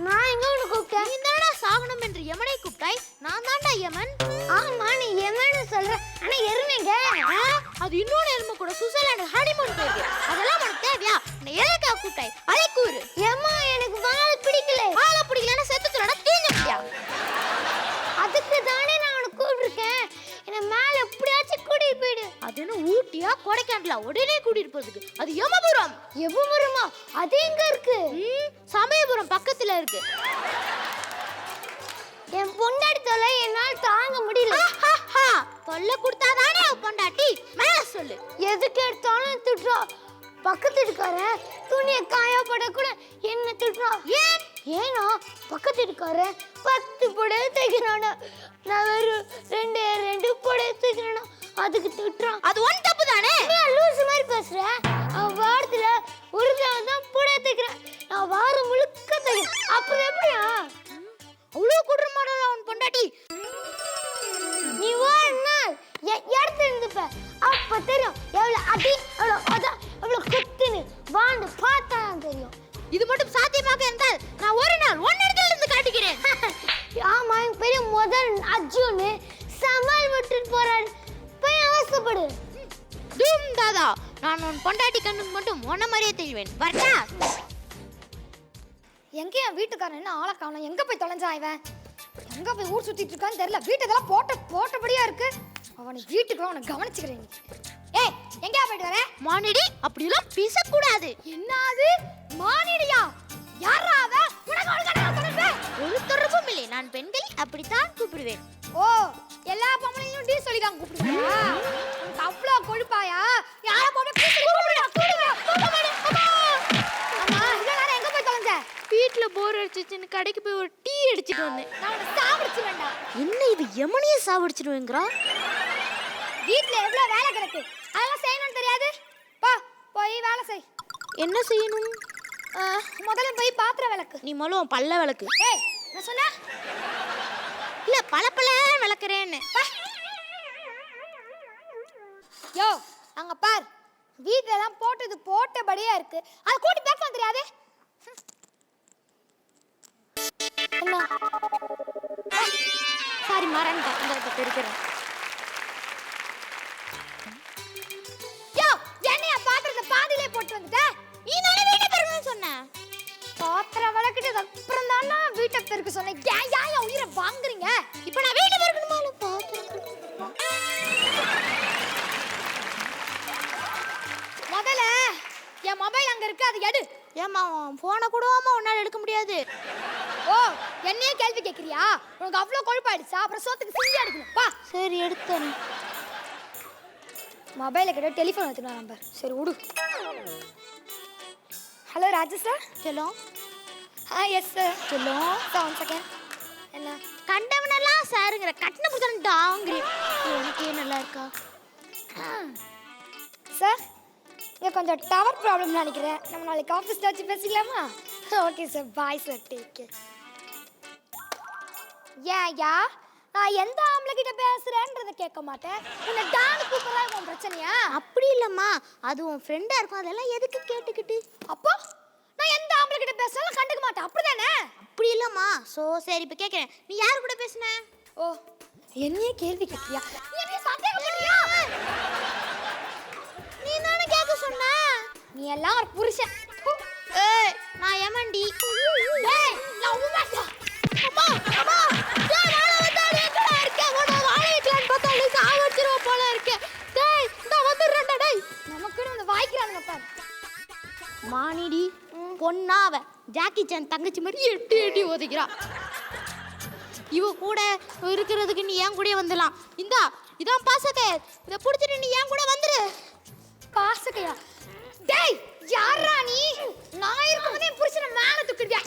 நான் எங்க உன்னை கூப்பிட்டேன்? நீ தானடா சாகணும் என்று யமனை கூப்பிட்டாய். நான் தான்டா யமன். ஆமா நீ எமன்னு சொல்ற. ஆனா எருமைங்க அது இன்னொரு எருமை கூட சுவிட்சர்லாந்து ஹனிமூன் போயிருக்கு. அதெல்லாம் உனக்கு தேவையா? நான் எதுக்காக கூப்பிட்டாய் அதை கூறு. ஏமா எனக்கு வாழ பிடிக்கல. வாழ பிடிக்கலன்னா செத்து சொல்லடா தீஞ்ச முடியா. அதுக்கு தானே நான் உன்னை கூப்பிட்டுருக்கேன். என்ன மேல எப்படியாச்சும் கூட்டிட்டு போயிடு. அது என்ன ஊட்டியா கொடைக்கானலா உடனே கூட்டிட்டு போறதுக்கு? அது யமபுரம். எவ்வளவுமா? அது எங்க இருக்கு? சமயபுரம் பக்கத்துல இருக்கு. என் பொண்டாட்டி தொல்லை என்னால் தாங்க முடியல. தொல்லை கொடுத்தாதானே அவ பொண்டாட்டி. மேல சொல்லு. எதுக்கு எடுத்தாலும் திட்டுறா. பக்கத்து வீட்டுக்காரன் துணியை காயப்பட கூட என்ன திட்டுறா. ஏன்னா பக்கத்து வீட்டுக்காரன் 10 புடவை தைக்கிறானா, நான் வெறும் 2 புடவை தைக்கிறேனா அதுக்கு திட்டுறான். அது ஒன் தப்பு தானே? லூசு மாதிரி பேசுற. அவன் வாரத்துல ஒரு தடவை தான் புடவை தைக்கிறேன். நான் வாரம் முழுக்க தைக்கிறேன். அப்புறம் எப்படியா அவ்வளவு குடுற மாடல அவன் பொண்டாட்டி. நீ ஒரு நாள் இடத்துல இருந்துப்ப அப்ப தெரியும் எவ்வளவு அடி எவ்வளவு குத்துன்னு வாண்டு பார்த்தா தெரியும். இது மட்டும் சாத்தியமாக இருந்தால் நான் ஒரு நாள் இடத்துல இருந்து காட்டுகிறேன். ஆமா என் பெரிய முதல் அர்ஜுன் சமால் விட்டுட்டு போறாரு. போய் அவசப்படு. தூம் தாதா, நான் உன் பொண்டாட்டி கண்ணுக்கு மட்டும் உன்ன மாதிரியே தெரிவேன். வரட்டா? எங்க என் வீட்டுக்காரன் என்ன ஆளை காணோம்? எங்க போய் தொலைஞ்சா இவன்? எங்க போய் ஊர் சுத்திட்டு இருக்கான்னு தெரியல. வீட்டெல்லாம் போட்டபடியா இருக்கு. அவனை வீட்டுக்கு அவனை கவனிச்சுக்கிறேன். ஏய் எங்க போயிட்டு வர? மானிடி அப்படிலாம் பேசக்கூடாது. என்னது மானிடியா? யாரா அவ? உனக்கு ஒரு தொடர்பும் இல்லை. நான் பெண்களை அப்படித்தான் கூப்பிடுவேன். ஓ எல்லா பொம்பளையும் டீ சொல்லி தான் கூப்பிடுவியா? உனக்கு அவ்வளோ கொழுப்பாயா? யார பொம்பளை கூப்பிடுறா? அம்மா இதனால எங்க போய் தொலைஞ்ச? வீட்ல போர் அடிச்சிச்சுன்னு கடைக்கு போய் ஒரு டீ அடிச்சிட்டு வந்தேன். நான் உன்னை சாவடிச்சிடுவேன்டா. என்ன இது யமனையே சாவடிச்சிடுவேங்கறா? வீட்ல எவ்வளவு வேலை கிடக்கு, அதெல்லாம் செய்யணும்னு தெரியாது? போய் வேலை செய். என்ன செய்யணும்? முதல்ல போய் பாத்திரம் விளக்கு. நீ முதல்ல பல்ல விளக்கு. ஏய் நான் சொன்னா இல்ல பல விளக்குறேன்னு. யோ அங்க பார், வீட்ல எல்லாம் போட்டபடியா இருக்கு. அது கூட்டி பேக் பண்ண தெரியாது? என்ன சாரி மறந்துட்டேன். இந்த தெரிக்கிறேன். யோ என்னைய பாத்திரத்தை பாதியிலே போட்டு வந்துட்ட. நீ தானே வீட்டை பெருக்கணும்னு சொன்ன. பாத்திரம் விளக்கிட்டு அப்புறம் தானே வீட்டை பெருக்க சொன்னேன். ஏன் உயிரை வாங்குறீங்க? இப்போ நான் வீட்டை பெருக்கணுமா? பாத்திரம் இருக்கு, அதை எடு. ஏம்மா ஃபோனை கூடவாமா உன்னால் எடுக்க முடியாது. ஓ, என்னையே கேள்வி கேட்குறியா? உனக்கு அவ்வளோ கொழுப்பாயிடுச்சா? அப்புறம் சோத்துக்கு சிங்கி அடிக்கணும். பா, சரி எடுத்தேன். மொபைலை கிட்ட டெலிஃபோன் எடுத்துக்கலாம் நம்பர். சரி விடு. Hello Raju sir. செல்லம் எஸ் சார். செல்லம் 1 செகண்ட். என்ன? கண்டவனெல்லாம் சாருங்கிற கட்டின புத்தகம் டாங்கிரி. எனக்கே நல்லா இருக்கா சார், இங்கே கொஞ்சம் டவர் ப்ராப்ளம் நினைக்கிறேன். நம்ம நாளைக்கு ஆஃபீஸில் வச்சு பேசிக்கலாமா? Okay sir, bye sir, take care. ஏயா, நான் எந்த ஆம்பளை கிட்ட பேசுறேன்றத கேட்க மாட்டேன். உன்னை டானு கூப்பிடுறா உன் பிரச்சனையா? அப்படி இல்லம்மா, அது உன் ஃப்ரெண்டா இருக்கும், அதெல்லாம் எதுக்கு கேட்டுக்கிட்டு? அப்போ நான் எந்த ஆம்பளை கிட்ட பேசினாலும் கண்டுக்க மாட்டேன், அப்படிதானே? அப்படி இல்லம்மா. சரி இப்போ கேட்குறேன், நீ யார் கூட பேசுன? ஓ, என்னையே கேள்வி கேட்கிறியா? நீ என்னைய சந்தேகப்படுறியா? நீ தானே கேட்க சொன்ன. நீ எல்லாம் ஒரு புருஷன். ஏய், நான் ஏமாண்டி. ஏய், நான் உண்மையா? அம்மா அம்மா, டேய் வாடா வந்தாடி எங்கடா இருக்க? உன்னை வாழைக்கலான்னு பார்த்தா நீ சாவச்சிருவ போல இருக்க. டேய் நான் வந்துடுறேன்டா. டேய் நமக்குன்னு வந்து வாய்க்கிறானுங்க பாரு. மானிடி பொண்ணாவ ஜாக்கி சான் தங்கச்சி மாதிரி எட்டி எட்டி ஒதுக்கிறா. இவ கூட இருக்கிறதுக்கு நீ ஏன் கூட வந்துடலாம். இந்தா இதான் பாசக்கை, இதை பிடிச்சிட்டு நீ ஏன் கூட வந்துரு. பாசக்கையா? டேய், யாரா நீ? நான் இருக்கும்போதே என் புருஷனை மேல தூக்கிடுவியா?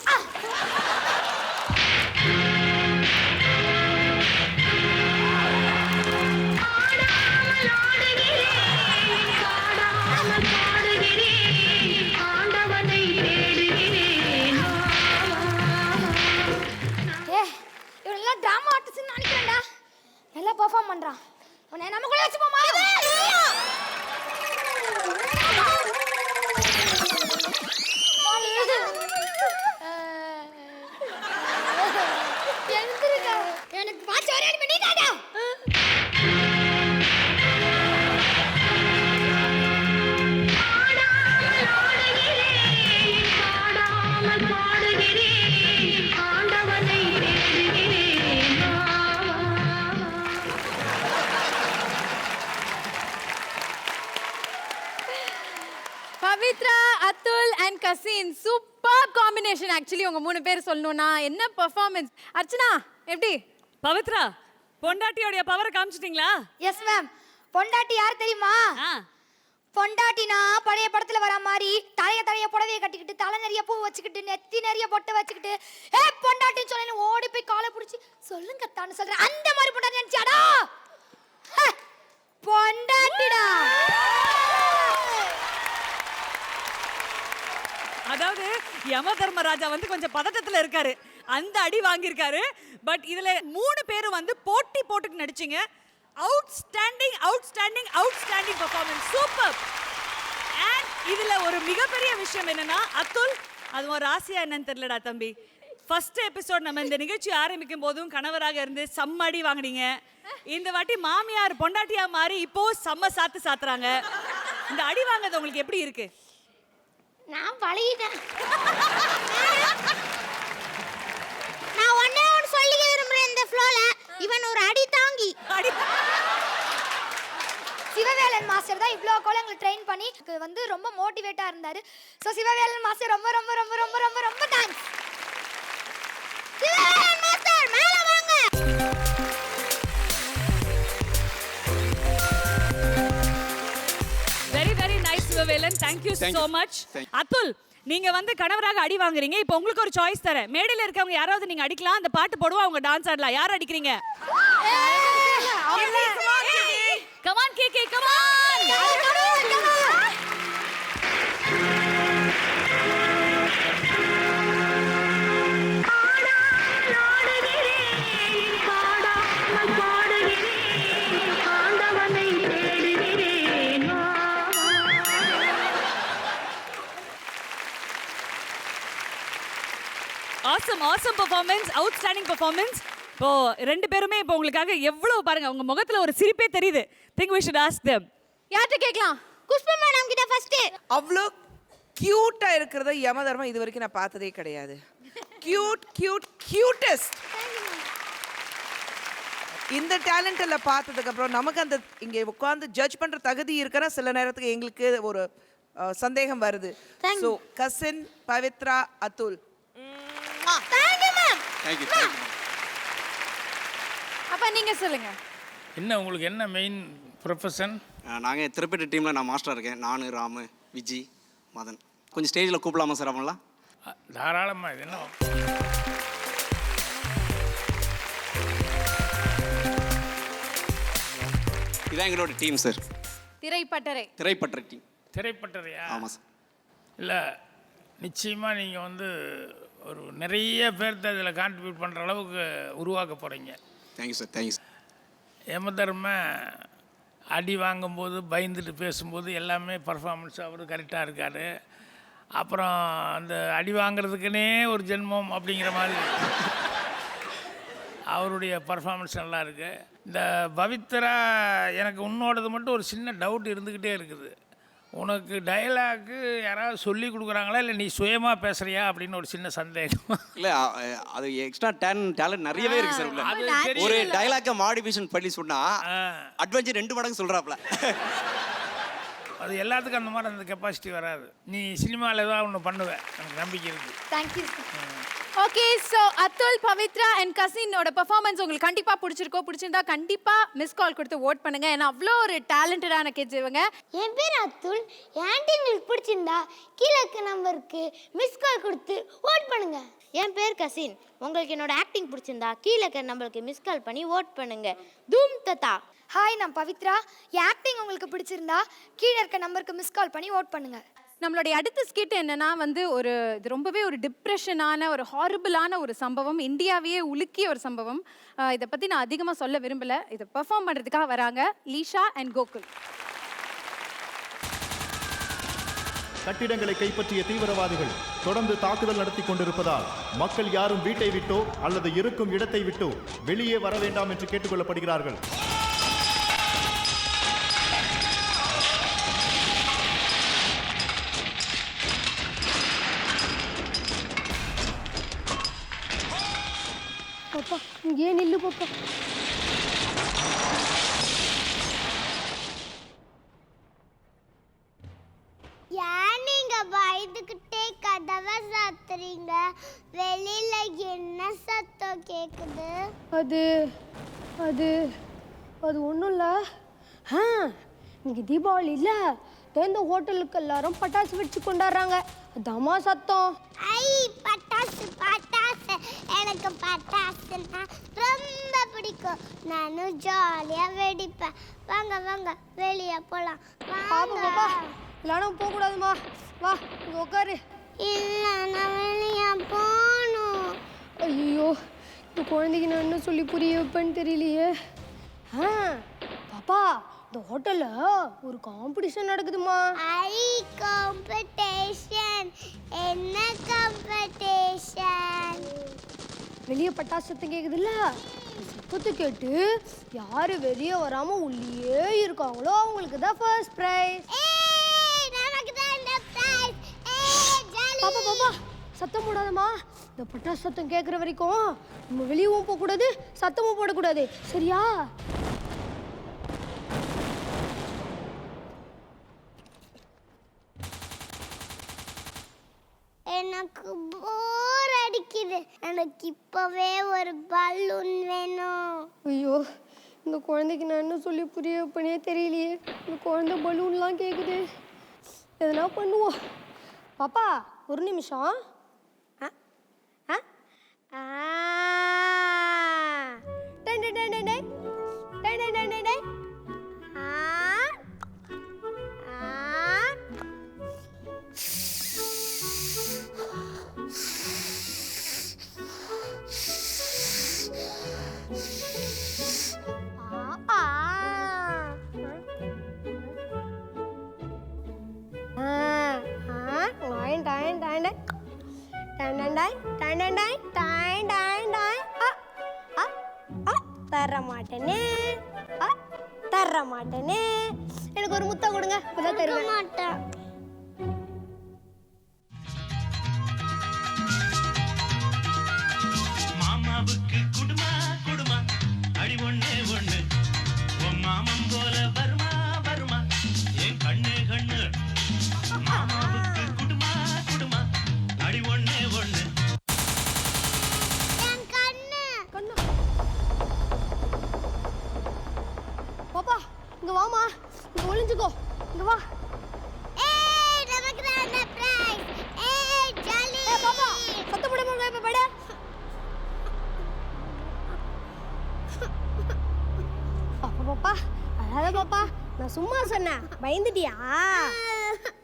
இவனெல்லாம் டிராமா ஆர்டிஸ்ட்னு நினைக்கிறேன்டா. நல்லா பெர்ஃபார்ம் பண்றான். உன்னை நம்ம கூட வச்சு போமா? எனக்கு பாச்சு ஒரே அடி பண்ணிட்டாடா. Pavithra, Athul and cousin, super combination. Actually உங்க 3 பேர் சொல்லணும்னா என்ன பெர்ஃபார்மன்ஸ். அர்ச்சனா எப்படி? பவித்ரா, பொண்டாட்டியோடைய பவரை காமிச்சிட்டீங்களா? Yes ma'am. பொண்டாட்டி யார் தெரியுமா? பொண்டாட்டினா பழைய படத்துல வர மாதிரி தலைய புடவைய கட்டிக்கிட்டு தலை நிறைய பூ வச்சுக்கிட்டு நெத்தி நிறைய பொட்டை வச்சுக்கிட்டு பொண்டாட்டின்னு சொல்லி ஓடி போய் காலை பிடிச்சி சொல்லுங்க தான்னு சொல்றேன். அந்த மாதிரி பொண்டாட்டி நினைச்சாடா? பொண்டாட்டிடா. அதாவது யம தர்மராஜா வந்து கொஞ்சம் பதட்டத்துல இருக்காரு, அந்த அடி வாங்கியிருக்காரு. பட் இதுல 3 பேரும் வந்து போட்டி போட்டுக்கு நடிச்சீங்க. Outstanding outstanding outstanding performance, super. And இதுல ஒரு மிகப்பெரிய விஷயம் என்னன்னா, அத்துல், அது ஒரு ராசியா என்னன்னு தெரியலடா தம்பி. ஃபர்ஸ்ட் எபிசோட் நம்ம இந்த நிகழ்ச்சி ஆரம்பிக்கும் போதும் கணவராக இருந்து செம்ம அடி வாங்குனீங்க. இந்த வாட்டி மாமியார் பொண்டாட்டியா மாறி இப்போ செம்ம சாத்து சாத்துறாங்க. இந்த அடி வாங்குறது உங்களுக்கு எப்படி இருக்கு? நான் பழகிட்டேன். நான் ஒண்ணே ஒன்று சொல்லிக்க விரும்புறேன் இந்த ஃப்ளோல. இவன் ஒரு அடி தாங்கி. சிவவேலன் மாஸ்டர் தான் இவ்வளோ கோல எங்களை ட்ரெயின் பண்ணி வந்து ரொம்ப மோட்டிவேட்டா இருந்தாரு. ஸோ சிவவேலன் மாஸ்டர் ரொம்ப ரொம்ப ரொம்ப ரொம்ப ரொம்ப ரொம்ப தேங்க்ஸ். சிவவேலன் மாஸ்டர் மேல வாங்க. Very very nice Sivavelan, thank you so much. Athul, நீங்க வந்து கணவராக அடி வாங்குறீங்க. இப்போ உங்களுக்கு ஒரு சாய்ஸ் தரேன். மேடையில இருக்கவங்க யாராவது நீங்க அடிக்கலாம், அந்த பாட்டு போடுவா, அவங்க டான்ஸ் ஆடலாம். யார் அடிக்கிறீங்க? Come on KK, come on. Awesome, awesome performance, outstanding performance. இப்போ 2 பேருமே இப்போ உங்களுக்காக எவ்வளவு பாருங்க, உங்க முகத்துல ஒரு சிரிப்பே தெரியுது. Think we should ask them. யார்கிட்ட கேட்கலாம்? குஷ்பு மேடம் கிட்ட ஃபர்ஸ்ட். அவ்வளோ கியூட்டா இருக்கிறத யமதர்மம் இது வரைக்கும் நான் பார்த்ததே கிடையாது. கியூட்டஸ்ட். இந்த டேலண்ட் எல்லாம் பார்த்ததுக்கு அப்புறம் நமக்கு அந்த இங்கே உட்காந்து ஜட்ஜ் பண்ற தகுதி இருக்கிற சில நேரத்துக்கு எங்களுக்கு ஒரு சந்தேகம் வருது. So cousin Pavithra Atul. Thank you. அப்ப நீங்க சொல்லுங்க. என்ன உங்களுக்கு என்ன மெயின் ப்ரொஃபஷன்? நாங்கள் திருப்பதி டீமில் நான் மாஸ்டராக இருக்கேன். நான், ராமு, விஜி, மதன். கொஞ்சம் ஸ்டேஜில் கூப்பிடலாமா சார் அவங்களாம்? தாராளமாக. இது என்ன இதான் எங்களோட டீம் சார். திரைப்பட்டறை டீம். திரைப்பட்டறையா? ஆமாம் சார். இல்லை, நிச்சயமாக நீங்கள் வந்து ஒரு நிறைய பேர்த்த இதில் கான்ட்ரிபியூட் பண்ணுற அளவுக்கு உருவாக்க போகிறீங்க. Thank you sir. Thank you sir. Yamadharma அடி வாங்கும்போது பயந்துட்டு பேசும்போது எல்லாமே பர்ஃபார்மன்ஸ் அவர் கரெக்டாக இருக்கார். அப்புறம் அந்த அடி வாங்கிறதுக்குன்னே ஒரு ஜென்மம் அப்படிங்கிற மாதிரி அவருடைய பர்ஃபார்மன்ஸ் நல்லா இருக்குது. இந்த பவித்ரா, எனக்கு உன்னோடது மட்டும் ஒரு சின்ன டவுட் இருந்துக்கிட்டே இருக்குது. உனக்கு டயலாக்கு யாராவது சொல்லி கொடுக்குறாங்களா இல்லை நீ சுயமாக பேசுகிறியா அப்படின்னு ஒரு சின்ன சந்தேகம். இல்லை, அது எக்ஸ்ட்ரா டேலண்ட் நிறையவே இருக்குது சார் உள்ள. ஒரு டைலாக்கை மாடிஃபிகேஷன் பண்ணி சொன்னால் அட்வென்ச்சர் 2 மடங்கு சொல்கிறாப்புல. அது எல்லாத்துக்கும் அந்த மாதிரி அந்த கெப்பாசிட்டி வராது. நீ சினிமாவில் ஏதாவது ஒன்று பண்ணுவேன், எனக்கு நம்பிக்கை இருக்குது. Thank you. Okay, so Athul, Pavithra and கசினோட பெர்ஃபார்மன்ஸ் உங்களுக்கு கண்டிப்பாக பிடிச்சிருந்தா கண்டிப்பாக மிஸ் கால் கொடுத்து ஓட் பண்ணுங்க. ஏன்னா அவ்வளோ ஒரு டேலண்டடான கிட்ஸ் இவங்க. என் பேர் அதுல். என் டீம் உங்களுக்கு பிடிச்சிருந்தா கீழே இருக்க நம்பருக்கு மிஸ் கால் கொடுத்து ஓட் பண்ணுங்க. என் பேர் கசின். உங்களுக்கு என்னோட ஆக்டிங் பிடிச்சிருந்தா கீழே இருக்க நம்பருக்கு மிஸ் கால் பண்ணி ஓட் பண்ணுங்க. தூம் தத்தா. ஹாய், நான் பவித்ரா. என் ஆக்டிங் உங்களுக்கு பிடிச்சிருந்தா கீழே இருக்க நம்பருக்கு மிஸ் கால் பண்ணி ஓட் பண்ணுங்க. நம்மளுடைய அடுத்த ஸ்கிட் என்னன்னா வந்து இது ரொம்பவே ஒரு டிப்ரெஷனான ஒரு ஹாரிபிளான ஒரு சம்பவம், இந்தியாவையே உலுக்கிய ஒரு சம்பவம். இதை பற்றி நான் அதிகமாக சொல்ல விரும்பலை. இதை பெர்ஃபார்ம் பண்ணுறதுக்காக வராங்க லீஷா அண்ட் கோகுல். கட்டிடங்களை கைப்பற்றிய தீவிரவாதிகள் தொடர்ந்து தாக்குதல் நடத்தி கொண்டிருப்பதால் மக்கள் யாரும் வீட்டை விட்டோ அல்லது இருக்கும் இடத்தை விட்டோ வெளியே வர வேண்டாம் என்று கேட்டுக்கொள்ளப்படுகிறார்கள். பாப்பா, இங்கே நில்லு பாப்பா. ஏன் நீங்க பயந்துக்கிட்டே கதவை சாத்துறீங்க? வெளியில என்ன சத்தம் கேக்குது? அது அது அது ஒன்றும் இல்லை. இன்னைக்கு தீபாவளி இல்லை, இந்த ஹோட்டலுக்கு எல்லாரும் பட்டாசு வெடிச்சு கொண்டாடுறாங்க. அதாம்மா சத்தம். ஐ, பட்டாசு பட்டாசு. எனக்கு பட்டாசுன்னா ரொம்ப பிடிக்கும். நானும் ஜாலியா வெடிப்பேன். வாங்க வாங்க, வெளியே போலாம். பாப்பா, இல்லைனா போகக்கூடாதுமா. வா, இங்கே உட்காரு. இல்லை, நான் வெளியே போகணும். ஐயோ, இந்த குழந்தைக்கு நான் என்ன சொல்லி புரிய வைப்பேன்னு தெரியலையே. பாப்பா, இந்த ஹோட்டலில் ஒரு காம்படிஷன் நடக்குதுமா. ஐ, காம்படிஷன்? என்ன காம்படிஷன்? வெளியே பட்டாசு சத்தம் கேட்குதுல்ல, சத்தத்தை கேட்டு யாரு வெளியே வராம உள்ளே இருக்காங்களோ அவங்களுக்கு தான் ஃபர்ஸ்ட் பிரைஸ். பாப்பா பாப்பா, சத்தம் போடாதம்மா. இந்த பட்டாசு சத்தம் கேட்குற வரைக்கும் நம்ம வெளியவும் போகக்கூடாது, சத்தமும் போடக்கூடாது, சரியா? எனக்கு போர் அடிக்குது. எனக்கு இப்பவே ஒரு பலூன் வேணும். ஐயோ, இந்த குழந்தைக்கு நான் என்ன சொல்லி புரிய வைப்பேனே தெரியலையே. இந்த குழந்தை பலூன்லாம் கேட்குது, எதனா பண்ணுவோம். பாப்பா, ஒரு நிமிஷம். தர மாட்டேனே. எனக்கு ஒரு முத்தம் கொடுங்க, அப்பதான் தருவேன். மாட்டேன். மாமாவுக்கு குடுமா குடுமா அடி ஒண்ணே ஒண்ணு, உன் மாமன் போல வருமா வருமா என் கண்ணு கண்ணு. இங்க வாமா, இங்க ஒளிஞ்சுக்கோ, இங்க வா. ஏய் நமக்கு தான் அந்த பிரைஸ். ஏய் ஜாலி. ஏய் பாப்பா, சத்தம் போடாம உள்ள போய் படு. பாப்பா பாப்பா, அழாத பாப்பா. நான் சும்மா சொன்னேன், பயந்துட்டியா?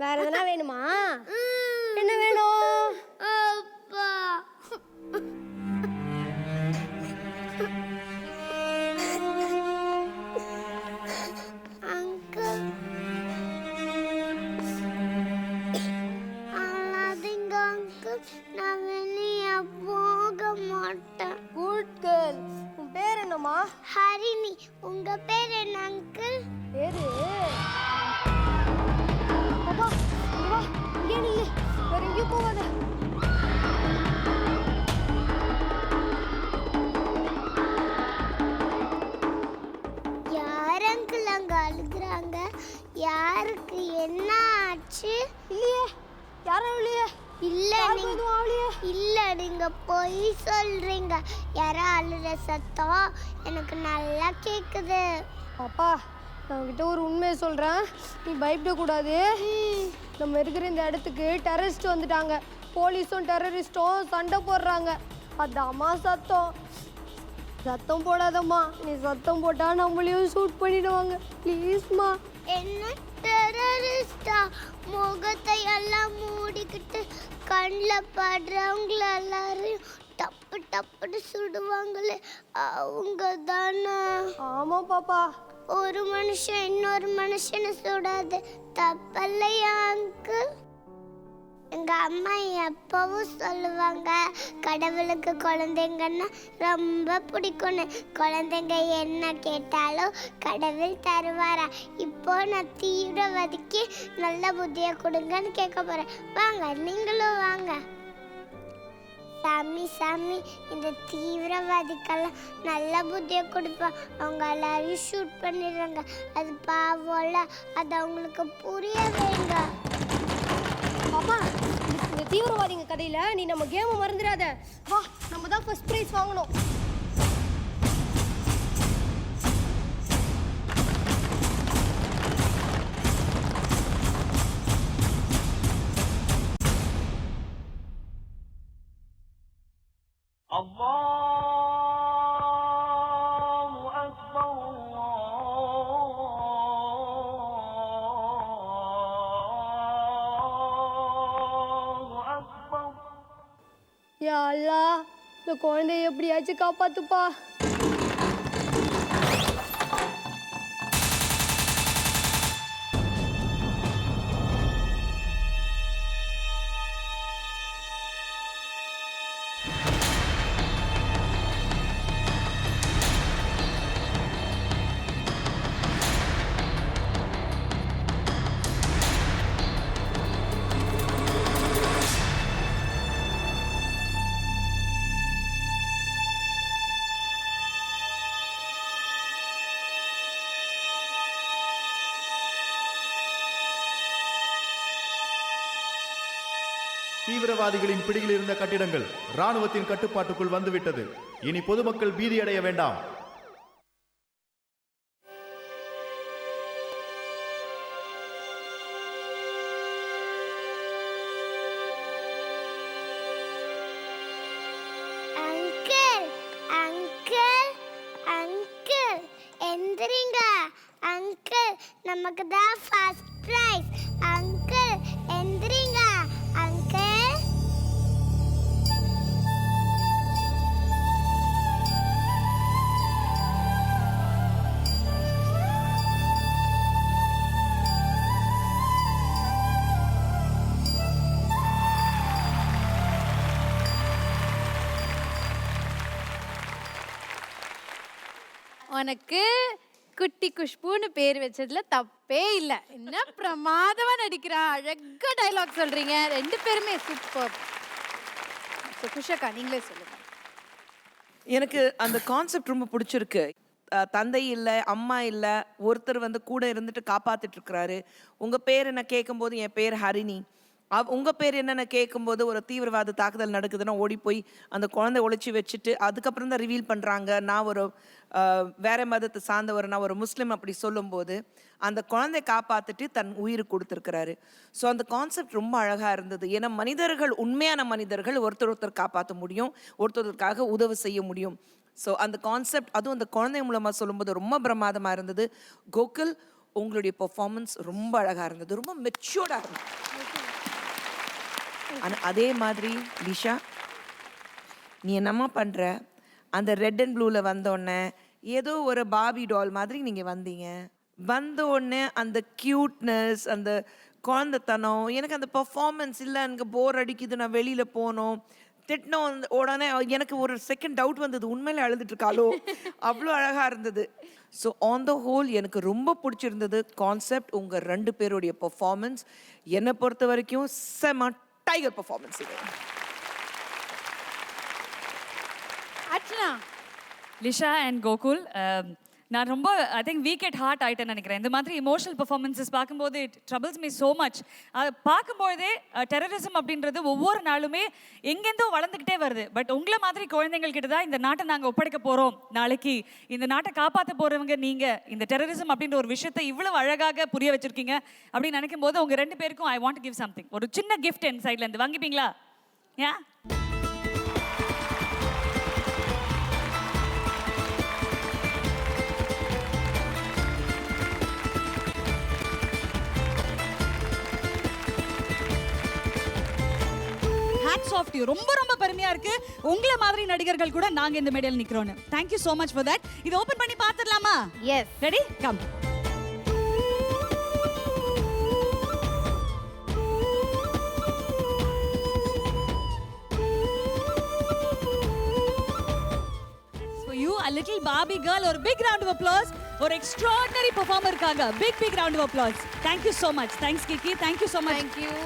வேற எதனா வேணுமா? என்ன வேணும்? அப்பா. அங்கிள். அழாதீங்க அங்கிள். நான் வெளியே போக மாட்டேன். Good girl. உன் பேர் என்னம்மா? ஹரிணி. உங்க பேர் என்ன அங்கிள்? பேரு பாப்பா, இங்க வா, இங்கே நில்லு, வேற எங்கேயும் போகாத. யார் அங்கிள் அங்க அழுகுறாங்க? யாருக்கு என்ன ஆச்சு? இல்லையே, யாரும் இல்லையே. இல்ல யாருக்கும் நீங்க எதுவும் ஆகலையே. இல்ல நீங்க பொய் சொல்றீங்க. யாரோ அழுற சத்தம் எனக்கு நல்லா கேக்குது. பாப்பா, நான் உன்கிட்ட ஒரு உண்மையை சொல்கிறேன், நீ பயப்படக்கூடாது. நம்ம இருக்கிற இந்த இடத்துக்கு டெரரிஸ்ட் வந்துட்டாங்க. போலீஸும் டெரரிஸ்ட்டும் சண்டை போடுறாங்க. அதாம்மா சத்தம். சத்தம் போடாதம்மா, நீ சத்தம் போட்டா நம்மளையும் ஷூட் பண்ணிடுவாங்க. ப்ளீஸ்மா. என்ன டெரரிஸ்டா? முகத்தை எல்லாம் மூடிக்கிட்டு கண்ணில் படுறவங்கள எல்லாரையும் டப்பு டப்புன்னு சுடுவாங்களே, அவங்க தானே? ஆமாம் பாப்பா. ஒரு மனுஷன் இன்னொரு மனுஷனை சுடாது, தப்பல்லையா அங்கிள்? எங்க அம்மா எப்பவும் சொல்லுவாங்க, கடவுளுக்கு குழந்தைங்கன்னா ரொம்ப பிடிக்கும்னு. குழந்தைங்க என்ன கேட்டாலும் கடவுள் தருவாரா? இப்போ நான் தீவிரவாதிக்கு நல்ல புத்தியை கொடுங்கன்னு கேட்க போறேன். வாங்க, நீங்களும் வாங்க. சாமி சாமி, இந்த தீவிரவாதிக்கெல்லாம் நல்ல புத்தியை கொடுப்பா. அவங்க எல்லாரையும் ஷூட் பண்ணிடுறாங்க. அது பாவம்ல, அது அவங்களுக்கு புரிய வைங்க. பாப்பா, இந்த தீவிரவாதிங்க கதையில நீ நம்ம கேமை மறந்துடாத. வா, நம்ம தான் ஃபர்ஸ்ட் ப்ரைஸ் வாங்கணும். யா அல்லாஹ், இந்த குழந்தைய எப்படியாச்சும் காப்பாத்துப்பா. தீவிரவாதிகளின் பிடியில் இருந்த கட்டிடங்கள் ராணுவத்தின் கட்டுப்பாட்டுக்குள் வந்துவிட்டது. இனி பொதுமக்கள் பீதியடைய வேண்டாம். அங்கிள் அங்கிள் அங்கிள் எந்திரிங்க. அங்கிள், நமக்கு தான் ஃபர்ஸ்ட் பிரைஸ். அங்கிள் எந்திரிங்க. அங்கிள். உனக்கு குட்டி குஷ்புன்னு பேர் வச்சதுல தப்பே இல்லை. என்ன பிரமாதமா நடிக்கிறா, அழகா டைலாக் சொல்றீங்க, ரெண்டு பேருமே சூப்பர். குஷக்கா, நீங்களே சொல்லுங்க. எனக்கு அந்த கான்செப்ட் ரொம்ப பிடிச்சிருக்கு. தந்தை இல்லை, அம்மா இல்லை, ஒருத்தர் வந்து கூட இருந்துட்டு காப்பாத்திட்டு இருக்கிறாரு. உங்க பேர் என்ன கேட்கும்போது என் பேர் ஹரிணி. உங்க பேர் என்னன்னு கேட்கும்போது ஒரு தீவிரவாத தாக்குதல் நடக்குதுன்னா ஓடி போய் அந்த குழந்தை ஒளிச்சு வச்சுட்டு அதுக்கப்புறம் தான் ரிவீல் பண்றாங்க நான் ஒரு வேற மதத்தை சார்ந்தவர், நான் ஒரு முஸ்லீம் அப்படி சொல்லும்போது அந்த குழந்தைய காப்பாத்திட்டு தன் உயிர் கொடுத்துருக்கிறாரு. ஸோ அந்த கான்செப்ட் ரொம்ப அழகா இருந்தது. ஏன்னா மனிதர்கள், உண்மையான மனிதர்கள் ஒருத்தர் காப்பாற்ற முடியும், ஒருத்தருக்காக உதவி செய்ய முடியும். ஸோ அந்த கான்செப்ட் அதுவும் அந்த குழந்தை மூலமா சொல்லும்போது ரொம்ப பிரமாதமா இருந்தது. கோகுல், உங்களுடைய பெர்ஃபார்மன்ஸ் ரொம்ப அழகா இருந்தது, ரொம்ப மெச்சூர்டா இருந்தது. அதே மாதிரி லிஷா, நீ என்னம்மா பண்ற? அந்த ரெட் அண்ட் ப்ளூல வந்தோடனே ஏதோ ஒரு பாபி டால் மாதிரி நீங்க வந்தீங்க. வந்த உடனே அந்த கியூட்னஸ், அந்த குழந்தைத்தனம், எனக்கு அந்த பெர்ஃபார்மன்ஸ் இல்லை, எனக்கு போர் அடிக்குது, நான் வெளியில போனோம் திட்டினோம். உடனே எனக்கு ஒரு செகண்ட் டவுட் வந்தது, உண்மையிலே அழுதுட்டு இருக்காளோ, அவ்வளோ அழகா இருந்தது. ஸோ ஆன் த ஹோல் எனக்கு ரொம்ப பிடிச்சிருந்தது கான்செப்ட். உங்க 2 பேருடைய பெர்ஃபார்மன்ஸ் என்னை பொறுத்த வரைக்கும் செம டைகர் பெர்ஃபார்மன்ஸ் இது. அர்ச்சனா, லிஷா அண்ட் கோகுல், நான் ரொம்ப I think weak at heart ஆகிட்டேன்னு நினைக்கிறேன். இந்த மாதிரி இமோஷனல் பெர்ஃபார்மன்ஸஸ் பார்க்கும்போது it troubles me so much. அதை பார்க்கும்போதே டெரரிசம் அப்படின்றது ஒவ்வொரு நாளுமே எங்கேருந்தோ வளர்ந்துக்கிட்டே வருது. பட் உங்களை மாதிரி குழந்தைங்கள்கிட்ட தான் இந்த நாட்டை நாங்கள் ஒப்படைக்க போகிறோம். நாளைக்கு இந்த நாட்டை காப்பாற்ற போகிறவங்க நீங்கள். இந்த டெரரிசம் அப்படின்ற ஒரு விஷயத்தை இவ்வளவு அழகாக புரிய வச்சுருக்கீங்க அப்படின்னு நினைக்கும் போது உங்கள் 2 பேருக்கும் I want to give something. ஒரு சின்ன கிஃப்ட் என் சைட்லேருந்து வாங்கிப்பீங்களா? ஏன்? Hats off to you. ரொம்ப ரொம்ப பெருமையா இருக்கு உங்களை மாதிரி நடிகர்கள் கூட நாங்க இந்த மேடையில் நிக்கிறோம். Thank you so much for that. இத ஓபன் பண்ணி பாத்துறலாமா? Yes. Ready? Come. So you a little Barbie girl, ஒரு big round of applause. ஒரு extraordinary performerக்காக big round of applause. Thank you so much. Thanks Kiki. Thank you so much. Thank you.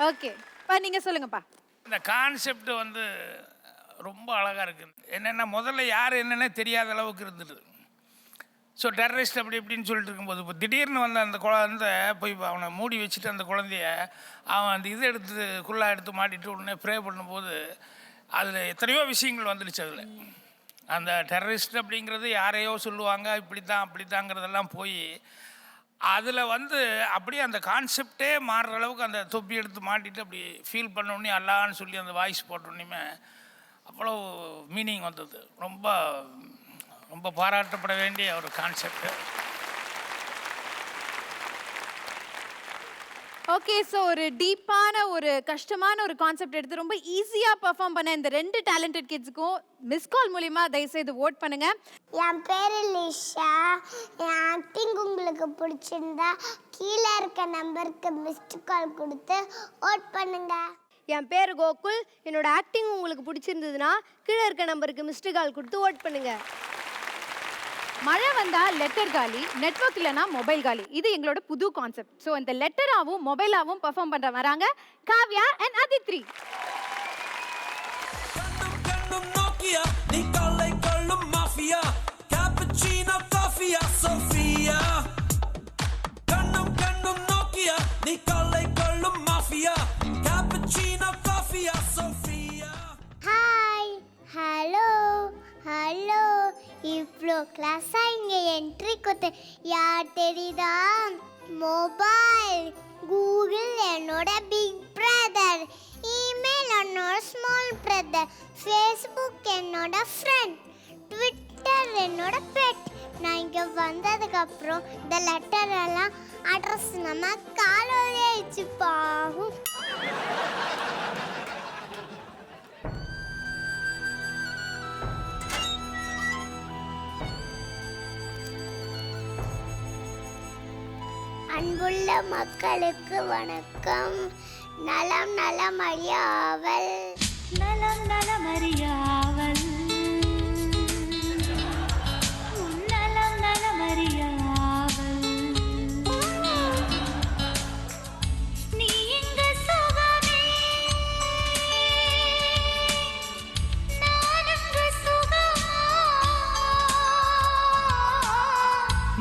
Okay, நீங்க சொல்லுங்கப்பா. இந்த கான்செப்ட் வந்து ரொம்ப அழகாக இருக்குது. என்னென்னா முதல்ல யார் என்னென்ன தெரியாத அளவுக்கு இருந்துது. ஸோ டெரரிஸ்ட் அப்படி இப்படின்னு சொல்லிட்டு இருக்கும்போது இப்போ திடீர்னு வந்து அந்த குழந்தை போய் அவனை மூடி வச்சுட்டு அந்த குழந்தைய அவன் அந்த இது எடுத்து குள்ளா எடுத்து மாட்டிட்டு உடனே ப்ரே பண்ணும்போது அதில் எத்தனையோ விஷயங்கள் வந்துடுச்சு. அதில் அந்த டெரரிஸ்ட் அப்படிங்கிறது யாரையோ சொல்லுவாங்க, இப்படி தான் அப்படி தாங்கிறதெல்லாம் போய் அதில் வந்து அப்படியே அந்த கான்செப்டே மாறுற அளவுக்கு அந்த தொப்பி எடுத்து மாட்டிட்டு அப்படி ஃபீல் பண்ணோடனே அல்லான்னு சொல்லி அந்த வாய்ஸ் போட்டோன்னே அவ்வளோ மீனிங் வந்தது. ரொம்ப ரொம்ப பாராட்டப்பட வேண்டிய ஒரு கான்செப்ட். ஓகே, ஸோ ஒரு டீப்பான ஒரு கஷ்டமான ஒரு கான்செப்ட் எடுத்து ரொம்ப ஈஸியாக பெர்ஃபார்ம் பண்ண இந்த 2 டேலண்டட் கிட்ஸுக்கும் மிஸ் கால் மூலிமா தயவுசெய்து ஓட் பண்ணுங்க. என் பேர் லிஷா. என் ஆக்டிங் உங்களுக்கு பிடிச்சிருந்தா கீழே இருக்க நம்பருக்கு மிஸ்டு கால் கொடுத்து ஓட் பண்ணுங்க. என் பேர் கோகுல். என்னோட ஆக்டிங் உங்களுக்கு பிடிச்சிருந்ததுன்னா கீழே இருக்க நம்பருக்கு மிஸ்டு கால் கொடுத்து ஓட் பண்ணுங்க. மழை வந்தா லெட்டர் காலி, நெட்வொர்க் இல்லைனா மொபைல் காலி. இது எங்களோட புது கான்செப்ட். ஸோ இந்த லெட்டராகவும் மொபைலாகவும் பெர்ஃபார்ம் பண்ற வராங்க Kavya and Adithri. Hi, hello, hello. இவ்வளோ கிளாஸாக இங்கே என்ட்ரி கொடுத்து யார் தெரியுதா? மொபைல், கூகுள் என்னோட பிக் பிரதர், இமெயில் என்னோட ஸ்மால் பிரதர், ஃபேஸ்புக் என்னோட ஃப்ரெண்ட், ட்விட்டர் என்னோட பெட். நான் இங்கே வந்ததுக்கப்புறம் இந்த லெட்டர் எல்லாம் அட்ரஸ் நம்ம காலோலே வச்சுப்பாகும். அன்புள்ள மக்களுக்கு வணக்கம். நலம் நலமறியாவல், நலம் நலமறியாவல், நலம் நலமறியாவல். நீ எங்க சுகமே, நான் எங்க சுகமா.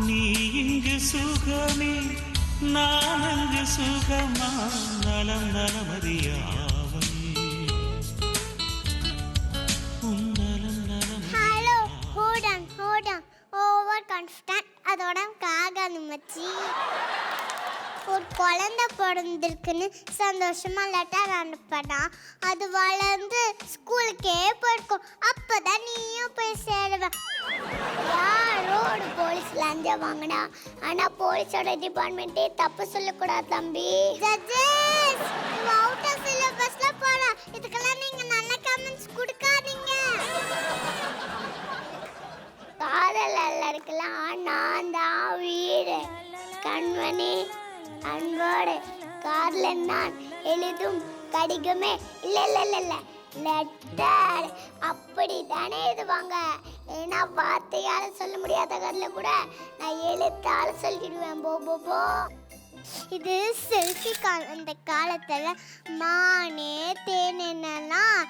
நீ இங்கு சுகமே, நான் அங்கு சுகமா நலம் நலமறியாமல் உன் நலம் நலம் ஹலோ ஹோடன் ஓவர் கான்ஃபிடன்ட் அதோட காகாது மச்சி. ஒரு குழந்தை பிறந்திருக்குன்னு சந்தோஷமா லெட்டர் அனுப்பினா அது வளர்ந்து ஸ்கூலுக்கே போயிருக்கும். அப்பதான் நீயும் போய் சேருவ. ரோடு போலீஸ் லஞ்சம் வாங்கினா ஆனா போலீஸோட டிபார்ட்மெண்ட்டே தப்பு சொல்லக்கூடாது தம்பி. ஜட்ஜஸ் அவுட் ஆஃப் சிலபஸ்ல போறா. இதுக்கெல்லாம் நீங்க நல்ல கமெண்ட்ஸ் கொடுக்காதீங்க. காதல் எல்லாருக்கெல்லாம் நான் தான் வீடு. கண்மணி அன்போடு காதலன் நான் எழுதும் கடிகமே இல்ல லெட்டர் அப்படி தானே எழுதுவாங்க. ஏன்னா வார்த்தையால சொல்ல முடியாத கதையில கூட நான் எழுத்தால சொல்லிடுவேன். போ இது செல்ஃபி அந்த காலத்துல மானே தேனெல்லாம்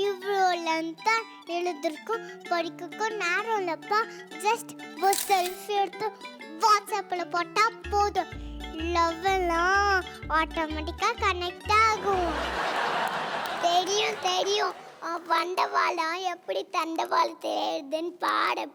இவ்வளோ லென்த்தா எழுதிருக்கும் படிக்கும் நேரம் இல்லப்பா. ஜஸ்ட் ஒரு செல்ஃபி எடுத்து வாட்ஸ்அப்பில் போட்டால் போதும். லவ் எல்லாம் ஆட்டோமேட்டிக்காக கனெக்ட் ஆகும். தெரியும் வண்டவாளம் எப்படி தண்டவாளம் தெரியுதுன்னு பாட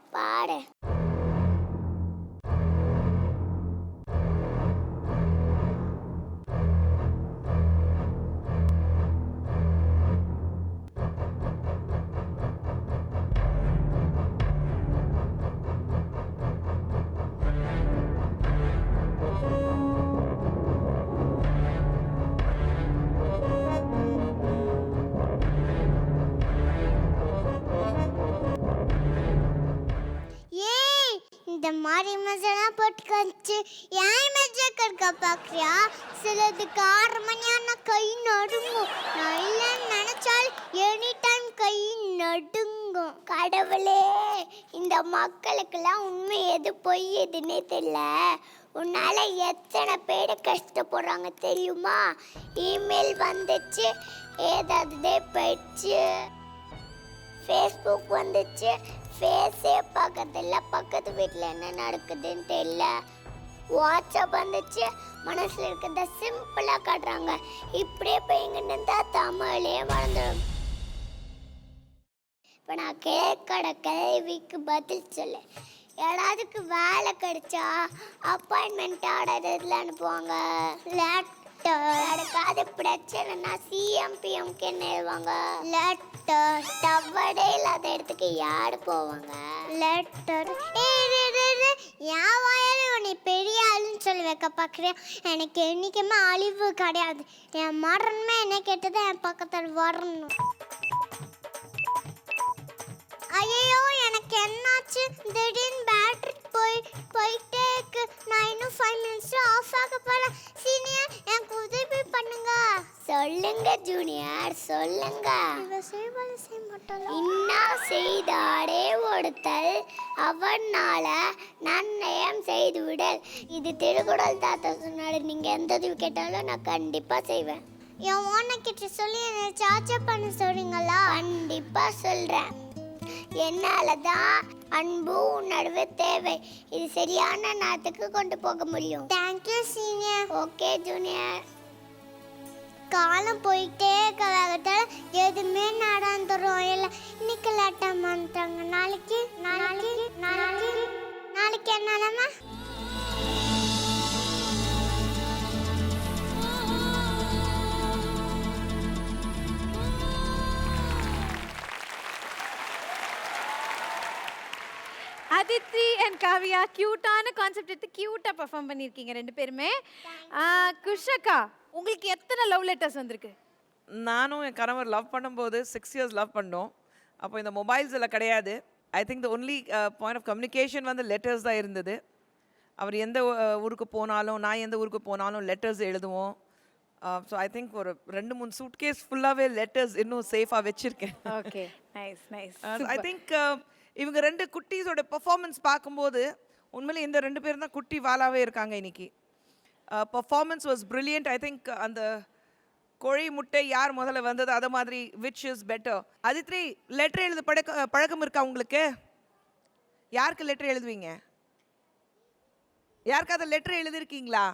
இந்த மாதிரி இமேஜெல்லாம் போட்டு காமிச்சு ஏன் இமேஜை கற்க பார்க்குறியா? சிலதுக்கு 6 மணி ஆனால் கை நடுங்கும். நான் இல்லைன்னு நினச்சால் எனி டைம் கை நடுங்கும். கடவுளே, இந்த மக்களுக்கெல்லாம் உண்மை எது பொய் எதுன்னே தெரியல. உன்னால எத்தனை பேர் கஷ்டப்படுறாங்க தெரியுமா? இமெயில் வந்துச்சு, ஏதாவது போயிடுச்சு. ஃபேஸ்புக் வந்துச்சு, ஃபேஸே பார்க்கறதில்ல, பக்கத்து வீட்டில் என்ன நடக்குதுன்னு தெரியல. வாட்ஸ்அப் வந்துச்சு, மனசில் இருக்கிறத சிம்பிளாக காட்டுறாங்க. இப்படியே போய் இங்கே இருந்தால் தமிழே மறந்துடும். இப்போ நான் கேட்கற கேள்விக்கு பதில் சொல்லு. யாராவதுக்கு வேலை கிடைச்சா அப்பாயின்மெண்ட் ஆர்டர் அனுப்புவாங்க. அதுக்காவது பிரச்சனைனா சிஎம்பிஎம்க்கு என்ன எழுவாங்க. லெட்டர் டவரே இல்லாத இடத்துக்கு யாரு போவாங்க? லெட்டர் என் வாயால உன்னை பெரிய ஆளுன்னு சொல்லி வைக்க பார்க்குறேன். எனக்கு என்றைக்குமே அழிவு கிடையாது. என் மரணமே என்ன கேட்டது என் பக்கத்தில் வரணும். ஐயோ, எனக்கு என்னாச்சு? திடீர்னு பேட்டரி போயிட்டே இருக்கு. நான் இன்னும் 5 மினிட்ஸ்ல ஆஃப் ஆக போறேன். சீனியர், எனக்கு உதவி பண்ணுங்க. சொல்லுங்க ஜூனியர், சொல்லுங்க. இன்னா செய்தாடே ஒடுத்தல் அவனால நன்னயம் செய்து விடல். இது திருக்குறள் தாத்தா சொன்னாரு. நீங்க எந்த உதவி கேட்டாலும் நான் கண்டிப்பா செய்வேன். என் ஓனர்கிட்ட சொல்லி என்ன சார்ஜ் பண்ண சொல்றீங்களா? கண்டிப்பா சொல்றேன். என்னால தான் அன்பு உணர்வு தேவை. இது சரியான நேரத்துக்கு கொண்டு போக முடியும். Thank you senior. Okay junior. காலம் போயிட்டே இருக்க வேகத்தில் எதுவுமே நடந்துரும். இல்லை இன்னைக்கு லேட்டாக மாட்டாங்க. நாளைக்கு என்ன நிலைமை? அதித்தி அண்ட் காவியா கியூட்டான கான்செப்ட் எடுத்து கியூட்டாக பெர்ஃபார்ம் பண்ணியிருக்கீங்க ரெண்டு பேருமே. குஷக்கா, உங்களுக்கு எத்தனை லவ் லெட்டர்ஸ் வந்திருக்கு? நானும் என் கணவர் லவ் பண்ணும்போது 6 இயர்ஸ் லவ் பண்ணோம். அப்போ இந்த மொபைல்ஸ் எல்லாம் கிடையாது. I think the only point of communication வந்து லெட்டர்ஸ் தான் இருந்தது. அவர் எந்த ஊருக்கு போனாலும், நான் எந்த ஊருக்கு போனாலும் லெட்டர்ஸ் எழுதுவோம். ஸோ ஐ திங்க் ஒரு 2-3 சூட்கேஸ் ஃபுல்லாகவே லெட்டர்ஸ் இன்னும் சேஃபாக வச்சுருக்கேன். Okay, nice nice. I think இவங்க 2 குட்டீஸோட பெர்ஃபார்மன்ஸ் பார்க்கும்போது உண்மையிலே இந்த 2 பேரும் தான் குட்டி வாலாவே இருக்காங்க இன்னைக்கு. Performance was brilliant. I think அந்த கோழி முட்டை யார் முதல்ல வந்தது அது மாதிரி விச் இஸ் பெட்டர். அதித்ரி, லெட்டர் எழுத பழக்கம் இருக்கா உங்களுக்கு? யாருக்கு லெட்டர் எழுதுவீங்க? யாருக்காவது லெட்டர் எழுதிருக்கீங்களா?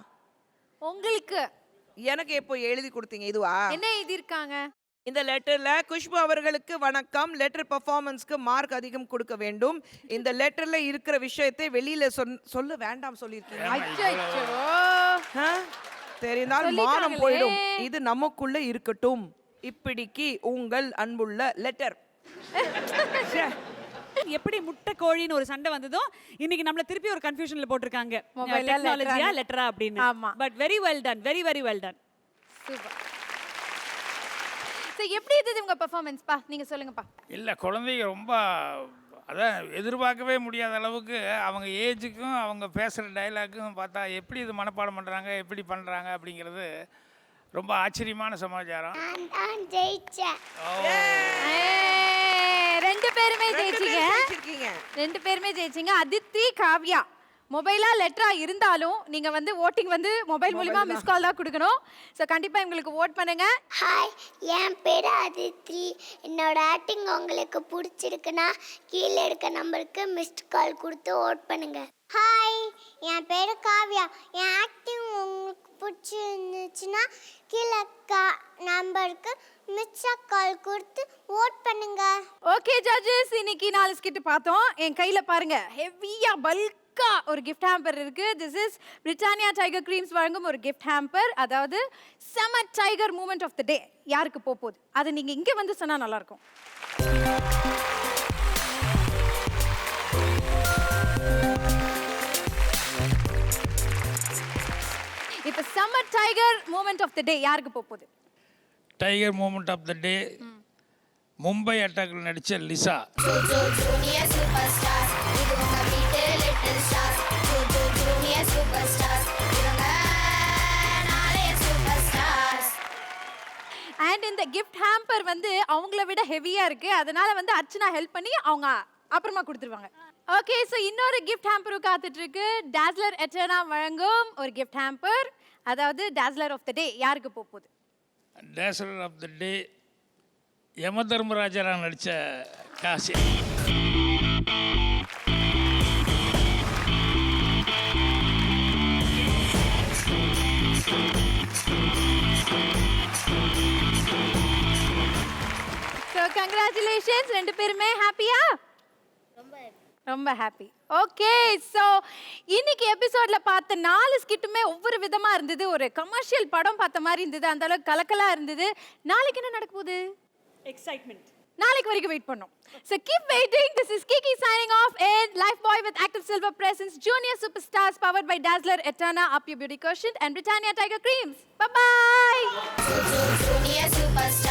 உங்களுக்கு எனக்கு எப்போ எழுதி கொடுத்தீங்க இதுவா? என்ன எழுதியிருக்காங்க? இந்த லெட்டர்ல குஷ்பு அவர்களுக்கு வணக்கம், லெட்டர் பெர்ஃபார்மன்ஸ்க்கு மார்க் அதிகம் கொடுக்க வேண்டும். இந்த லெட்டர்ல இருக்கிற விஷயத்தை வெளியில சொல்ல வேண்டாம் சொல்லியிருக்கீங்க. அச்சச்சோ. தெரிந்தால் மானம் போயிடும். இது நமக்குள்ள இருக்கட்டும். இப்படிக்கு உங்கள் அன்புள்ள லெட்டர். எப்படி முட்டை கோழின்னு ஒரு சண்டை வந்ததோ இன்னைக்கு நம்மள திருப்பி ஒரு கன்ஃபியூஷன்ல போட்டிருக்காங்க. Mobile ஆ டெக்னாலஜியா letterா? லெட்டரா அப்படின்னு. ஆமா. But very well done, very very well done. Super. So எப்படி இருந்தது உங்க பெர்ஃபார்மன்ஸ் பா? நீங்க சொல்லுங்கப்பா. இல்லை, குழந்தைங்க ரொம்ப அதான் எதிர்பார்க்கவே முடியாத அளவுக்கு அவங்க ஏஜுக்கும் அவங்க பேசுகிற டைலாக்கும் பார்த்தா எப்படி இது மனப்பாடம் பண்ணுறாங்க, எப்படி பண்ணுறாங்க அப்படிங்கிறது ரொம்ப ஆச்சரியமான சமாச்சாரம். நான் ஜெயிச்சேன். ரெண்டு பேருமே ஜெயிச்சீங்க. ரெண்டு பேருமே ஜெயிச்சீங்க. அதித்தி, காவ்யா மொபைலா லெட்டரா இருந்தாலும் நீங்க வந்து ஓட்டிங் வந்து மொபைல் மூலமா மிஸ் கால் தான் கொடுக்கணும். ஸோ கண்டிப்பா உங்களுக்கு ஓட் பண்ணுங்க. ஹாய், என் பேர் அதித்தி. என்னோட ஆக்டிங் உங்களுக்கு பிடிச்சிருக்குன்னா கீழே இருக்க நம்பருக்கு மிஸ்ட் கால் கொடுத்து ஓட் பண்ணுங்க. ஹாய், என் பேர் காவ்யா. என் ஆக்டிங் உங்களுக்கு பிடிச்சிருந்துச்சுன்னா கீழே நம்பருக்கு மிஸ்ட் கால் கொடுத்து ஓட் பண்ணுங்க. ஓகே ஜட்ஜஸ், இன்னைக்கு 4 ஸ்கிட் பார்த்தோம். என் கையில பாருங்க ஹெவியா பல்கா ஒரு கிஃப்ட் ஹேம்பர் இருக்கு. This is Britannia tiger creams வழங்கும் ஒரு கிஃப்ட் ஹேம்பர். அதாவது summer tiger moment of the day யாருக்கு போகுது அது நீங்க இங்க வந்து சொன்னா நல்லா இருக்கும். இப்போ summer tiger moment of the day யாருக்கு போகுது? Tiger moment of the day Mumbai அட்டாக்கில் நடித்த லிசா. அண்ட் இந்த கிஃப்ட் ஹேம்பர் வந்து அவங்கள விட ஹெவியா இருக்கு. அதனால வந்து அர்ச்சனா ஹெல்ப் பண்ணி அவங்க அப்புறமா கொடுத்துருவாங்க. ஓகே, ஸோ இன்னொரு கிஃப்ட் ஹேம்பரும் காத்துட்டு இருக்கு. டாஸ்லர் எட்டர்னா வழங்கும் ஒரு கிஃப்ட் ஹேம்பர். அதாவது டாஸ்லர் ஆஃப் த டே யாருக்கு போகுது? டேசலர் ஆஃப் த டே யம தர்மராஜரா நடித்த காசி. ஸோ கங்க்ராச்சுலேஷன்ஸ், ரெண்டு பேருமே ஹாப்பியா? ரொம்ப ஹாப்பி. ஓகே, ஸோ இன்னைக்கு எபிசோட்ல பார்த்த 4 ஸ்கிட்டுமே ஒவ்வொரு விதமா இருந்தது. ஒரு கமர்ஷியல் படம் பார்த்த மாதிரி இருந்தது. அந்த அளவுக்கு கலக்கலா இருந்தது. நாளைக்கு என்ன நடக்க போகுது? எக்ஸைட்மெண்ட். நாளைக்கு வரைக்கும் வெயிட் பண்ணோம். So keep waiting. This is Kiki signing off in Lifebuoy with Active Silver Presents Junior Superstars powered by Dazzler, Eterna, Up Your Beauty Quotient and Britannia Tiger Creams. Bye bye. Junior Superstars.